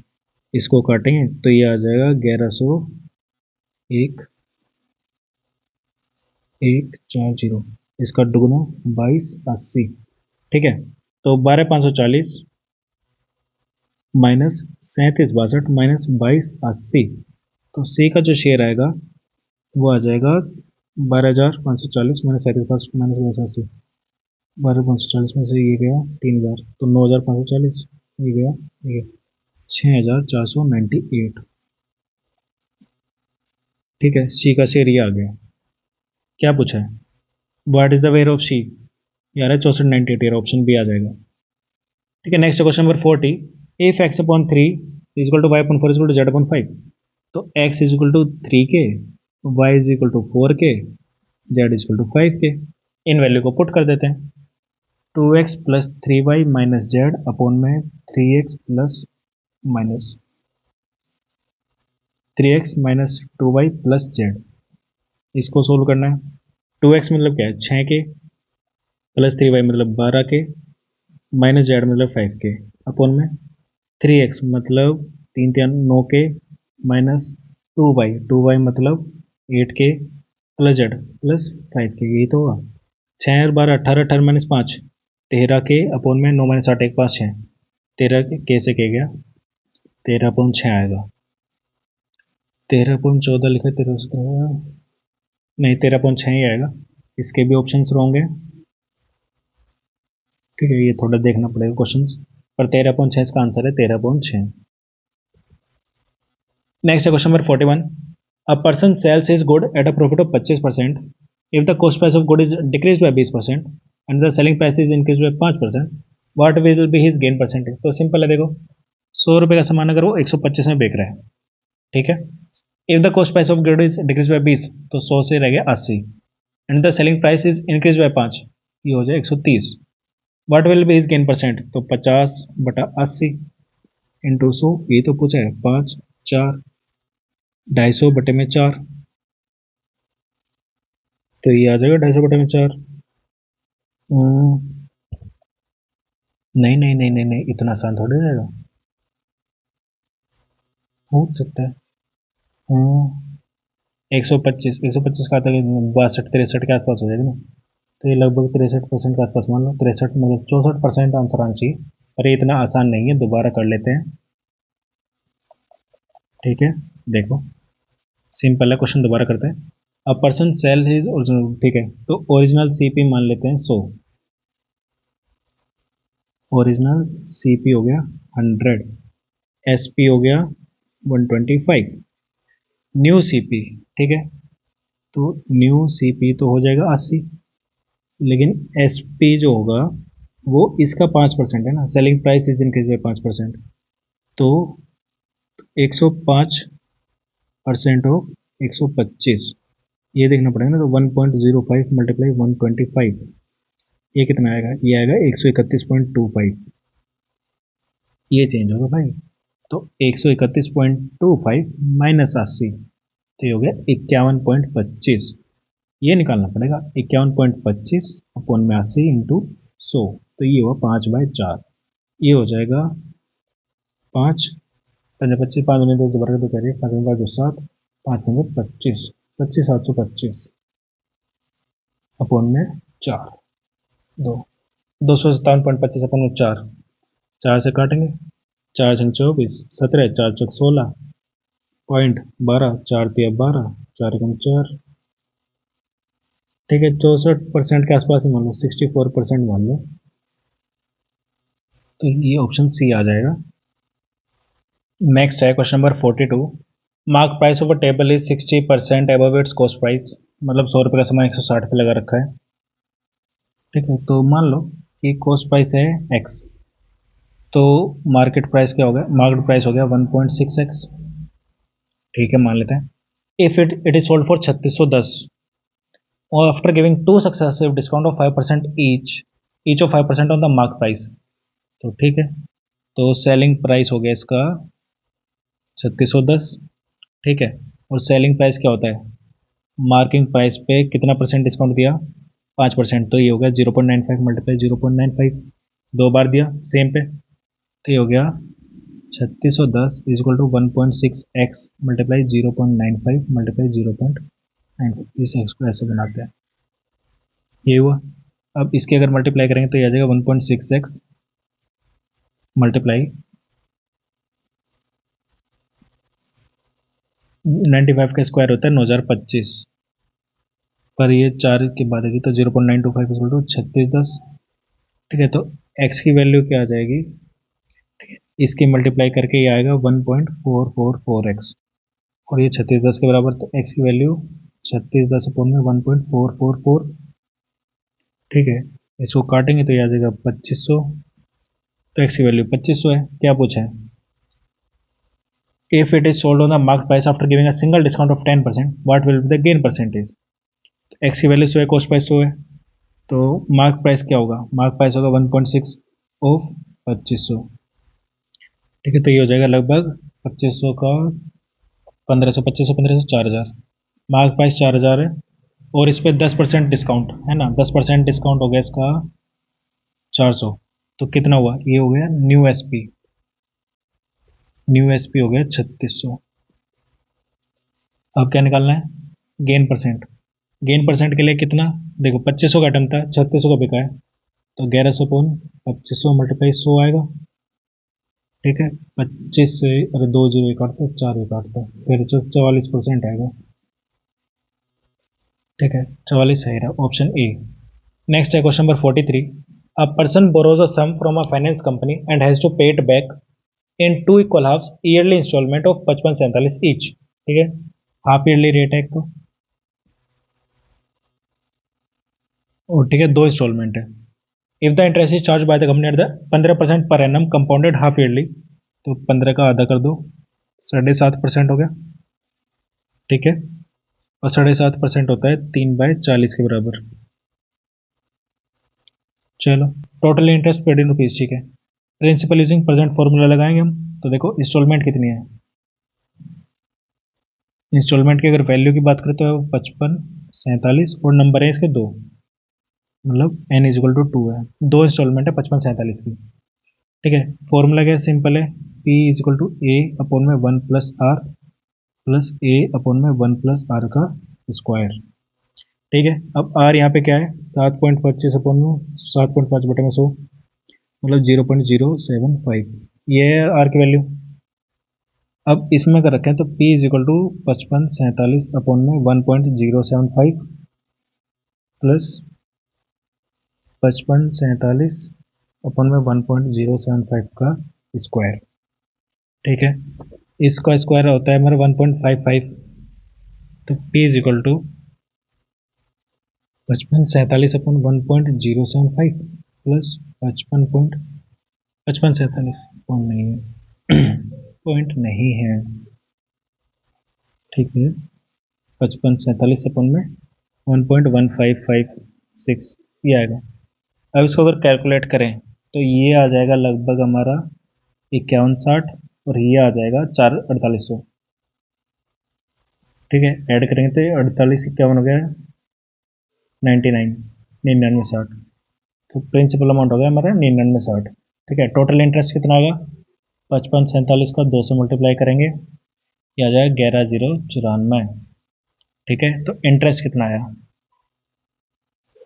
इसको काटेंगे तो ये आ जाएगा 1101, 140, इसका दुगुना 2280। ठीक है, तो 12,540 माइनस 3762 माइनस 2280, तो सी का जो शेयर आएगा वो आ जाएगा 12,540 माइनस 37 माइनस 82, 12,540 में से ये गया 3,000, तो 9,540, ये गया ये 6,498। ठीक है, सी का शेर ये आ गया। क्या पूछा है? What is the where of she? यार है 6498, ऑप्शन बी आ जाएगा। ठीक है, next question number 40। If X upon 3 is equal to Y upon 4 is equal to Z upon 5, तो x is equal to 3k, y is equal to 4k, z is equal to 5k। इन value को put कर देते हैं। 2x plus 3y minus Z upon में 3x plus minus 3x minus 2y plus Z, इसको solve करना है। 2x मतलब क्या है 6k, प्लस 3y मतलब 12k, माइनस जेड मतलब 5k, अपॉन में 3x मतलब 3 3 9k, माइनस 2y मतलब 8k, plus Z plus 5k, यही तो होगा। 6 और 12 18, 18 माइनस 5 13k, अपॉन में 9 माइनस 8 1 5 6, 13k से के गया 13/6 आएगा। 13/14 लिखा, 13 नहीं 13/6 ही आएगा। इसके भी ऑप्शन रॉन्ग है। ठीक है, ये थोड़ा देखना पड़ेगा क्वेश्चंस, पर 13/6 इसका आंसर है 13/6। Next question number 41। A person sales his good at a profit of 25% if the cost price of good is decrease by 20% and the selling price is increase by 5%, what will be his gain percentage? तो simple है, देखो 100 रुपये का सामान अगर वो 125 में बेच रहा है, ठीक है, if the cost price of good is decrease by 20, तो 100 से रह गया 80, and the selling price is increase by 5, ये हो जाए 130। What will be his gain percent? तो 50/80 इंटू 100, ये तो पूछा है 5 4, 250/4, तो ये आ जाएगा 250/4। नहीं नहीं नहीं नहीं नहीं, इतना आसान थोड़ी रहेगा, हो सकता है। 125 का आता है 62 63 के आसपास हो जाएगा ना, तो ये लगभग 63% के आसपास, मान लो 63 मतलब 64% आंसर आना चाहिए, पर ये इतना आसान नहीं है, दोबारा कर लेते हैं। ठीक है, देखो सिंपल है क्वेश्चन, दोबारा करते हैं। A person sell his original, ठीक है, तो ओरिजिनल सीपी मान लेते हैं 100, ओरिजिनल सीपी हो गया 100, एसपी हो गया 125, न्यू सीपी, ठीक है, तो न्यू सीपी तो हो जाएगा 80, लेकिन एसपी जो होगा वो इसका 5% है ना, selling price is increase by 5%, तो 105% ऑफ 125, ये देखना पड़ेगा ना, तो 1.05 मल्टीप्लाई 125, ये कितना आएगा? ये आएगा 131.25, ये चेंज होगा भाई, तो 131.25 माइनस 80, तो ये हो गया 51.25, ये निकालना पड़ेगा। 51.25 अपॉन में 80 इंटू 100, तो ये हुआ 5/4, ये हो जाएगा 5 25 5 में 2 दोबारा 2 करिए, 5 में 5 2 7, 5 में 25, 25/725 अपॉन में 4, 2 257.25 अपन में 4, 4 से काटेंगे, 4 छंग 24, 17, 4 चौक 16, पॉइंट 12, 4 तिया 12, 4 एकम 4, ठीक है, 64% के आसपास ही मान लो, 64% मान लो, तो ये ऑप्शन सी आ जाएगा। नेक्स्ट है question number 42। Mark price of a table is 60% above it's cost price, मतलब 100 रुपये का सामान 160 पे लगा रखा है, ठीक है, तो मान लो कि कॉस्ट प्राइस है एक्स, तो मार्केट प्राइस क्या हो गया, मार्केट प्राइस हो गया 1.6x, ठीक है, मान लेते हैं। If it is sold for 3610 और after giving two successive discount of 5% each of 5% on the mark price, तो ठीक है, तो सेलिंग प्राइस हो गया इसका 3610, ठीक है, और सेलिंग प्राइस क्या होता है, मार्किंग प्राइस पे कितना परसेंट डिस्काउंट दिया, 5%, तो ये हो गया 0.95 मल्टीप्लाई 0.95, 2 बार दिया सेम पे, तो ये हो गया 3610 is equal to 1.6x multiply 0.95 multiply 0.95, इस एक्स को ऐसे बनाते हैं, ये हुआ। अब इसके अगर मल्टीप्लाई करेंगे तो ये आ जाएगा 1.6x मल्टीप्लाई 95 का स्क्वायर होता है 9025, पर ये 4 के बाद आएगी तो 0.925 इक्वल टू 3610। ठीक है, तो x की वैल्यू क्या आ जाएगी, इसकी मल्टीप्लाई करके ये आएगा 1.444x, और ये 3610 के बराबर, तो x की वैल्यू 3610 अपॉन में 1.444। ठीक है, इसको काटेंगे तो ये आ जाएगा 2500, तो x की वैल्यू 2500 है। क्या पूछा है, if it is sold on the market price after giving a single discount of 10%, what will be the gain percentage. X की वैल्यू 100 है, कॉस्ट प्राइस 100 है, तो मार्क प्राइस क्या होगा, मार्क प्राइस होगा 1.6 ऑफ 2500। ठीक है, तो ये हो जाएगा लगभग 2500 का 1500, 2500 1500 4000, मार्क प्राइस 4000 है, और इस पर 10% डिस्काउंट है ना, 10% डिस्काउंट हो गया इसका 400, तो कितना हुआ, ये हो गया न्यू एसपी, न्यू एसपी हो गया 3600। अब क्या निकालना है, गेन परसेंट। गेन परसेंट के लिए कितना, देखो 2500 का आइटम था, 3600 का बिका है, तो 1100 पौन 2500 मल्टीप्लाई 100 आएगा। ठीक है, 25 से अरे 2 जीरो काटते 4 काटते, फिर जो 44% आएगा। ठीक है, 44 सही रहा, ऑप्शन ए। नेक्स्ट है question number 43। A person borrows a sum from a finance company and has to pay it back in two equal halves yearly instalment of 5547 each. ठीक है, हाफ ईयरली रेट है एक तो, और ठीक है 2 instalment है। If the interest is charge by the company at the 15% per annum compounded half yearly, तो 15 का आधा कर दो, 7.5% हो गया। ठीक है, और 7.5% होता है 3/40 के बराबर। चलो, total interest paid in rupees. ठीक है, प्रिंसिपल यूजिंग प्रेजेंट फॉर्मूला लगाएंगे हम, तो देखो इंस्टॉलमेंट कितनी है, इंस्टॉलमेंट की अगर वैल्यू की बात करें तो 5547, और नंबर है इसके 2, मतलब n इज इक्वल टू 2 है, 2 इंस्टॉलमेंट है 5547 की। ठीक है, फॉर्मूला क्या सिंपल है, p is equal to A upon में 1 plus R plus A upon में 1 प्लस आर का स्क्वायर। ठीक है, अब आर यहाँ पे क्या है, 7.25 अपॉन में 7.5 बटे में 100, मतलब 0.075, ये है आर की वैल्यू। अब इसमें कर रखें तो P is equal to 5547 upon में 1.075 प्लस 5547 अपॉन में 1.075 का स्क्वायर। ठीक है, इसका स्क्वायर होता है हमारा 1.55, तो P is equal to 5547 upon 1.075 plus 55.5547 point नहीं है पॉइंट नहीं है। ठीक है, 5547 अपन में 1.1556 ये आएगा। अब इसको अगर कैलकुलेट करें तो ये आ जाएगा लगभग हमारा 5160, और ये आ जाएगा 4800। ठीक है, ऐड करेंगे तो 48 51 हो गया 99, 9960, तो प्रिंसिपल अमाउंट हो गया हमारा 9960। ठीक है, टोटल इंटरेस्ट कितना आएगा, 5547 का 2 से मल्टीप्लाई करेंगे, ये आ जाएगा 11094। ठीक है, तो इंटरेस्ट कितना आया,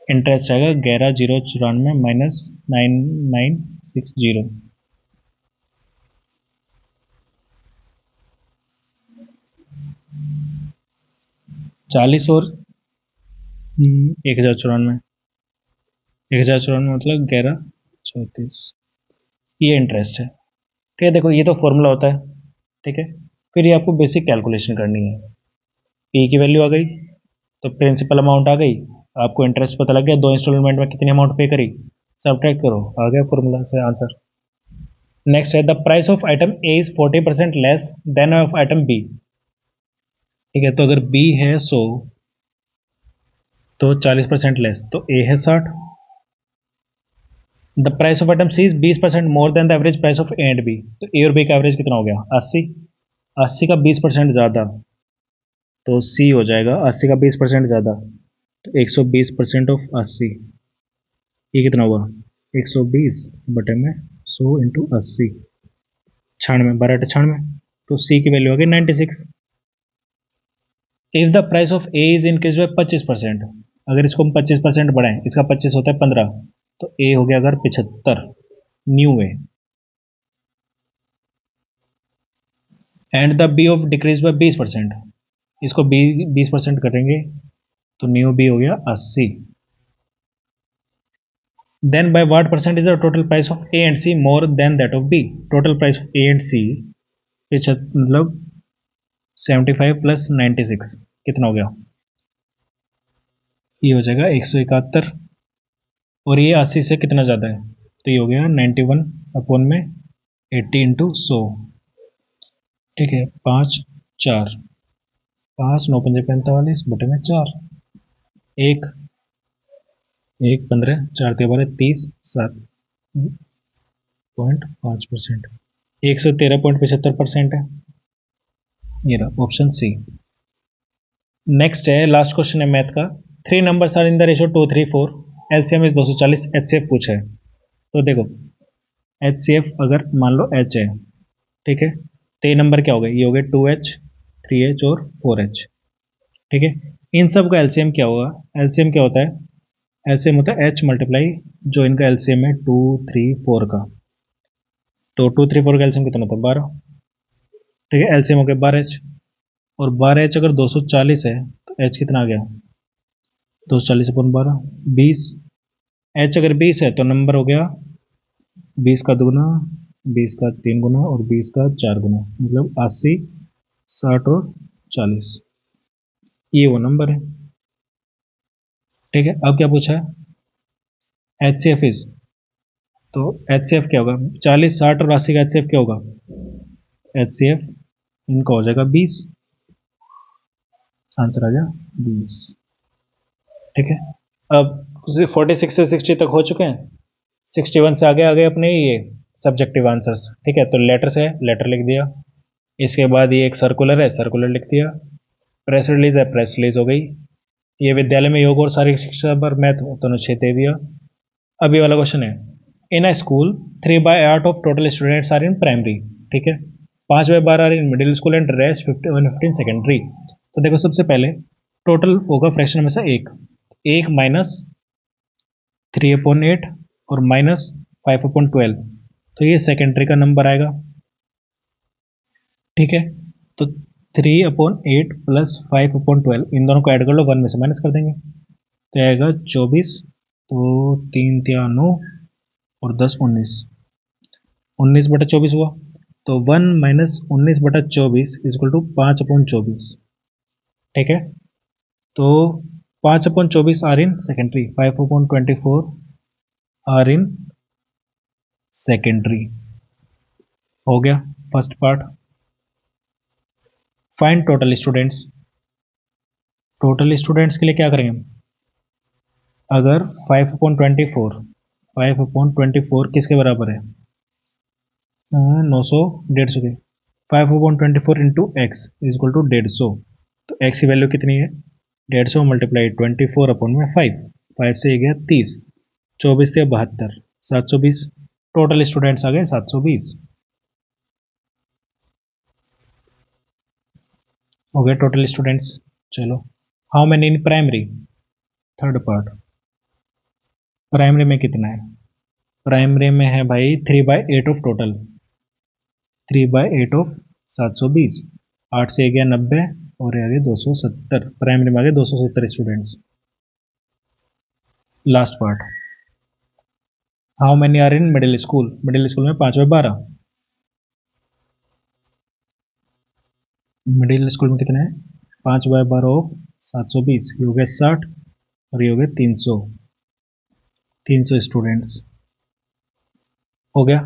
इंटरेस्ट आएगा 11094 माइनस 9960, 40 और 1094, 1094 मतलब 1134, ये इंटरेस्ट है। ठीक है, देखो ये तो फॉर्मूला होता है। ठीक है, फिर ये आपको बेसिक कैलकुलेशन करनी है, पी की वैल्यू आ गई, तो प्रिंसिपल अमाउंट आ गई, आपको इंटरेस्ट पता लग गया, 2 इंस्टॉलमेंट में कितनी अमाउंट पे करी, सब्ट्रैक्ट करो, आ गया फॉर्मूला से आंसर। नेक्स्ट है the price of item A is 40% less than of item B. ठीक है, तो अगर बी है 100 तो 40% लेस, तो ए है 60। The price of item C is 20% more than the average price of A and B, तो ए और बी का एवरेज कितना हो गया 80, 80 का 20% ज्यादा, तो सी हो जाएगा 80 का 20% ज्यादा, तो 120% ऑफ 80, ये कितना हुआ 120 बटे में 100 इंटू 80, 96, 12 96, तो सी की वैल्यू आ गई 96। If the price of A is increase by 25%, अगर इसको हम 25% बढ़ाएं, इसका 25 होता है 15, तो ए हो गया अगर 75 new A, and the B of decrease by 20%, इसको बी 20% करेंगे तो न्यू बी हो गया 80। Then by what percentage the total price of A and C more than that of B. Total price of A and C मतलब 75 plus 96 कितना हो गया, ये हो जाएगा 171, और ये 80 से कितना ज़्यादा है, तो ये हो गया 91 अपॉन में 80 इंटू 100। ठीक है, 5 4 5 9 5 45 बटे में 4, 1 1 15 4 12 30 7.5%, 113.75% है। ये रहा ऑप्शन सी। नेक्स्ट है, लास्ट क्वेश्चन है मैथ का। 3 numbers are in the ratio 2 3 4, LCM is 240, HCF पूछा है। तो देखो एचसीएफ अगर मान लो एच है, ठीक है, तो ये नंबर क्या हो गए, ये हो गए 2h 3h और 4h। ठीक है, इन सब का एलसीएम क्या होगा, एलसीएम क्या होता है, एलसीएम होता है h मल्टीप्लाई जो इनका एलसीएम है 2 3 4 का, तो 2 3 4 का एलसीएम कितना होता है 12। ठीक है, एलसीएम हो गया 12h, और 12h अगर 240 है तो h कितना आ गया 240 अपॉन 12 20। h अगर 20 है तो नंबर हो गया 20 का दुगुना, 20 का 3 गुना और 20 का 4 गुना, मतलब 80 60 और 40, ये वो नंबर है। ठीक है, अब क्या पूछा है, एच सी एफ इज, तो एच सी एफ क्या होगा, 40 60 और 80 का एच सी एफ क्या होगा, एच सी एफ इनका हो जाएगा 20, आंसर आ गया 20। ठीक है, अब 46 से 60 तक हो चुके हैं, 61 से आगे आ गए अपने ये सब्जेक्टिव आंसर्स। ठीक है, तो लेटर से लेटर लिख दिया, इसके बाद ये एक सर्कुलर है, सर्कुलर लिख दिया, प्रेस रिलीज है, प्रेस रिलीज हो गई, ये विद्यालय में योग और शारीरिक शिक्षा पर मैथ दोनों 6 दे दिया। अब ये वाला क्वेश्चन है, in a school 3/8 of total students are in primary. ठीक है, 5/12 are in middle school and rest 15 secondary. तो देखो सबसे पहले टोटल होगा फ्रैक्शन में से एक माइनस 3/8 और माइनस 5/12, तो ये सेकेंडरी का नंबर आएगा। ठीक है, तो 3/8 प्लस 5/12 इन दोनों को ऐड कर लो, 1 में से माइनस कर देंगे, तो आएगा 24, तो 3 3 9 और 10 19, 19/24 हुआ, तो 1 माइनस 19/24 इजक्वल टू 5/24। ठीक है, तो 5/24 are in secondary, 5/24 are in secondary. हो गया first part. Find total students, total students के लिए क्या करेंगे, अगर 5/24 किसके बराबर है, 900 150 के, 5/24 इंटू एक्स इजक्वल टू 150, तो एक्स की वैल्यू कितनी है 150 मल्टीप्लाई 24 अपॉन में 5, 5 से ये गया 30, 24 से 72, 720, टोटल स्टूडेंट्स आ गए 720। हो गए टोटल स्टूडेंट्स। चलो, how many in primary, third part, primary में कितना है, प्राइमरी में है भाई 3/8 ऑफ टोटल, 3/8 ऑफ 720, 8 से गया 90 और ये आ गए 270, प्राइमरी में आ गए 270 students. Last part, how many are in middle school, middle school में 5/12, मिडिल स्कूल में कितना है 5/12 ऑफ 720, ये हो गए 60 और ये हो गए 300 स्टूडेंट्स। हो गया।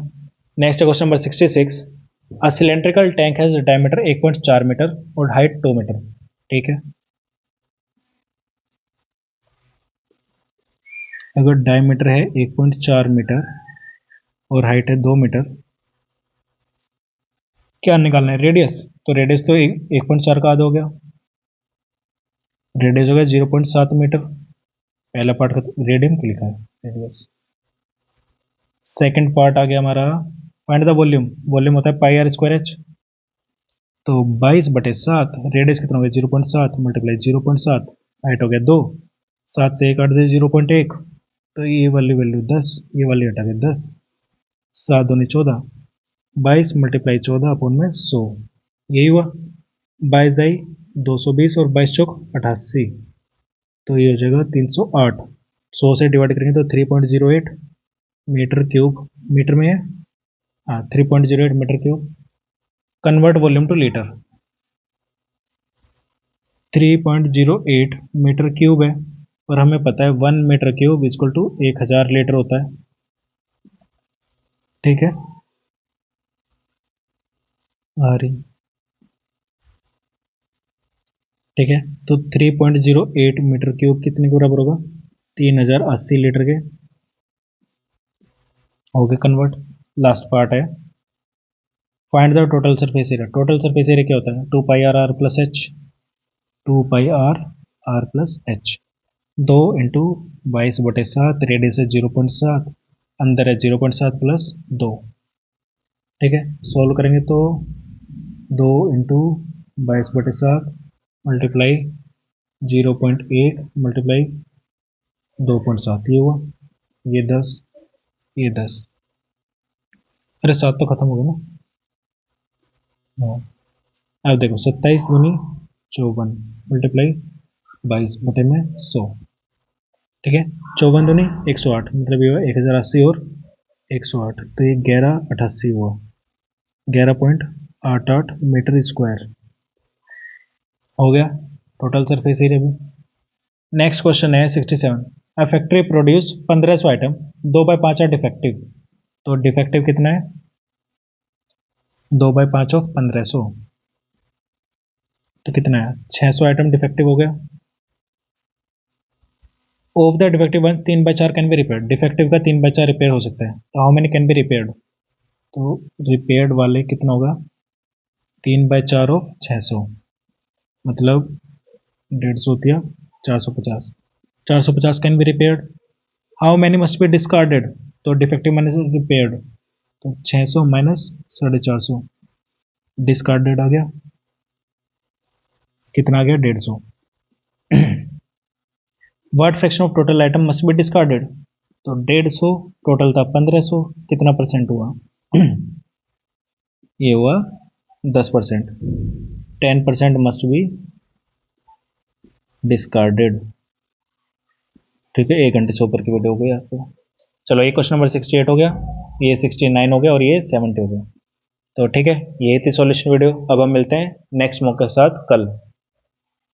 Next question number 66, a cylindrical tank has diameter 1.4 metre और हाइट 2 मीटर। ठीक है, अगर डायमीटर है 1.4 मीटर और हाइट है 2 मीटर, क्या निकालना है रेडियस, तो रेडियस तो 1.4 का आधा हो गया, रेडियस हो गया 0.7 मीटर, पहला पार्ट का तो रेडियन क्यों लिखा है रेडियस। सेकंड पार्ट आ गया हमारा, फाइंड द वॉल्यूम, वॉल्यूम होता है पाई आर स्क्वायर एच, तो 22/7, रेडियस कितना हो गया 0.7 मल्टीप्लाई 0.7, हाइट हो गया 2, 7 से 1 काट दे 0.1, तो ये वाली वैल्यू 10, ये वाली हटा के 10, 7 दूनी 14, 22 मल्टीप्लाई 14 अपॉन में 100, यही हुआ 22 दाई 220 और 22 चौक 88, तो ये हो जाएगा 308। 100 से डिवाइड करेंगे तो 3.08 मीटर क्यूब, मीटर में है, हाँ 3.08 metre cube. Convert volume to litre, 3.08 metre cube है और हमें पता है 1 metre cube equal to 1000 litre होता है। ठीक है, आ रही, ठीक है। तो 3.08 मीटर क्यूब कितने के बराबर होगा? 3080 लीटर के। हो गया कन्वर्ट। लास्ट पार्ट है, find the total surface area. Total surface area क्या होता है? 2 pi r r plus h, 2 pi r r plus h. 2 into 22/7, radius है 0.7, अंदर है 0.7 प्लस 2। ठीक है, सॉल्व करेंगे तो 2 इंटू 22/7 मल्टीप्लाई 0.8 मल्टीप्लाई 2.7, ये हुआ, ये 10, ये 10। अरे 7 तो खत्म हो गया ना। हाँ, अब देखो 27 दूनी 54 मल्टीप्लाई 22/100। ठीक है, 54 दूनी 108, मतलब ये हुआ 1080 और 108, तो ये 1188 हुआ, 11.88 मीटर स्क्वायर हो गया टोटल सरफेस एरिया भी। नेक्स्ट क्वेश्चन है 67। अ फैक्ट्री प्रोड्यूस 1500 आइटम, 2/5 है डिफेक्टिव। तो डिफेक्टिव कितना है? 2/5 ऑफ 1500, तो कितना है? 600 आइटम डिफेक्टिव हो गया। Of the defective one 3/4 can be repaired. Defective का 3/4 रिपेयर हो सकता है, तो how many can be repaired? तो रिपेयर्ड वाले कितना होगा? 3/4 ऑफ 600, मतलब 150 दिया 450। 450 can be repaired. How many must be discarded? तो डिफेक्टिव माइनस रिपेयर्ड, तो 600 माइनस 450, डिस्कार्डेड आ गया, कितना आ गया? 150। What fraction of total item must be discarded? तो 150 टोटल था 1500, कितना परसेंट हुआ? ये हुआ 10%। 10% मस्ट बी डिस्कार्डेड। ठीक है, 1 घंटे से ऊपर की वीडियो हो गई आज तो। चलो, ये क्वेश्चन नंबर 68 हो गया, ये 69 हो गया और ये 70 हो गया। तो ठीक है, ये थी सॉल्यूशन वीडियो। अब हम मिलते हैं नेक्स्ट मॉक के साथ कल।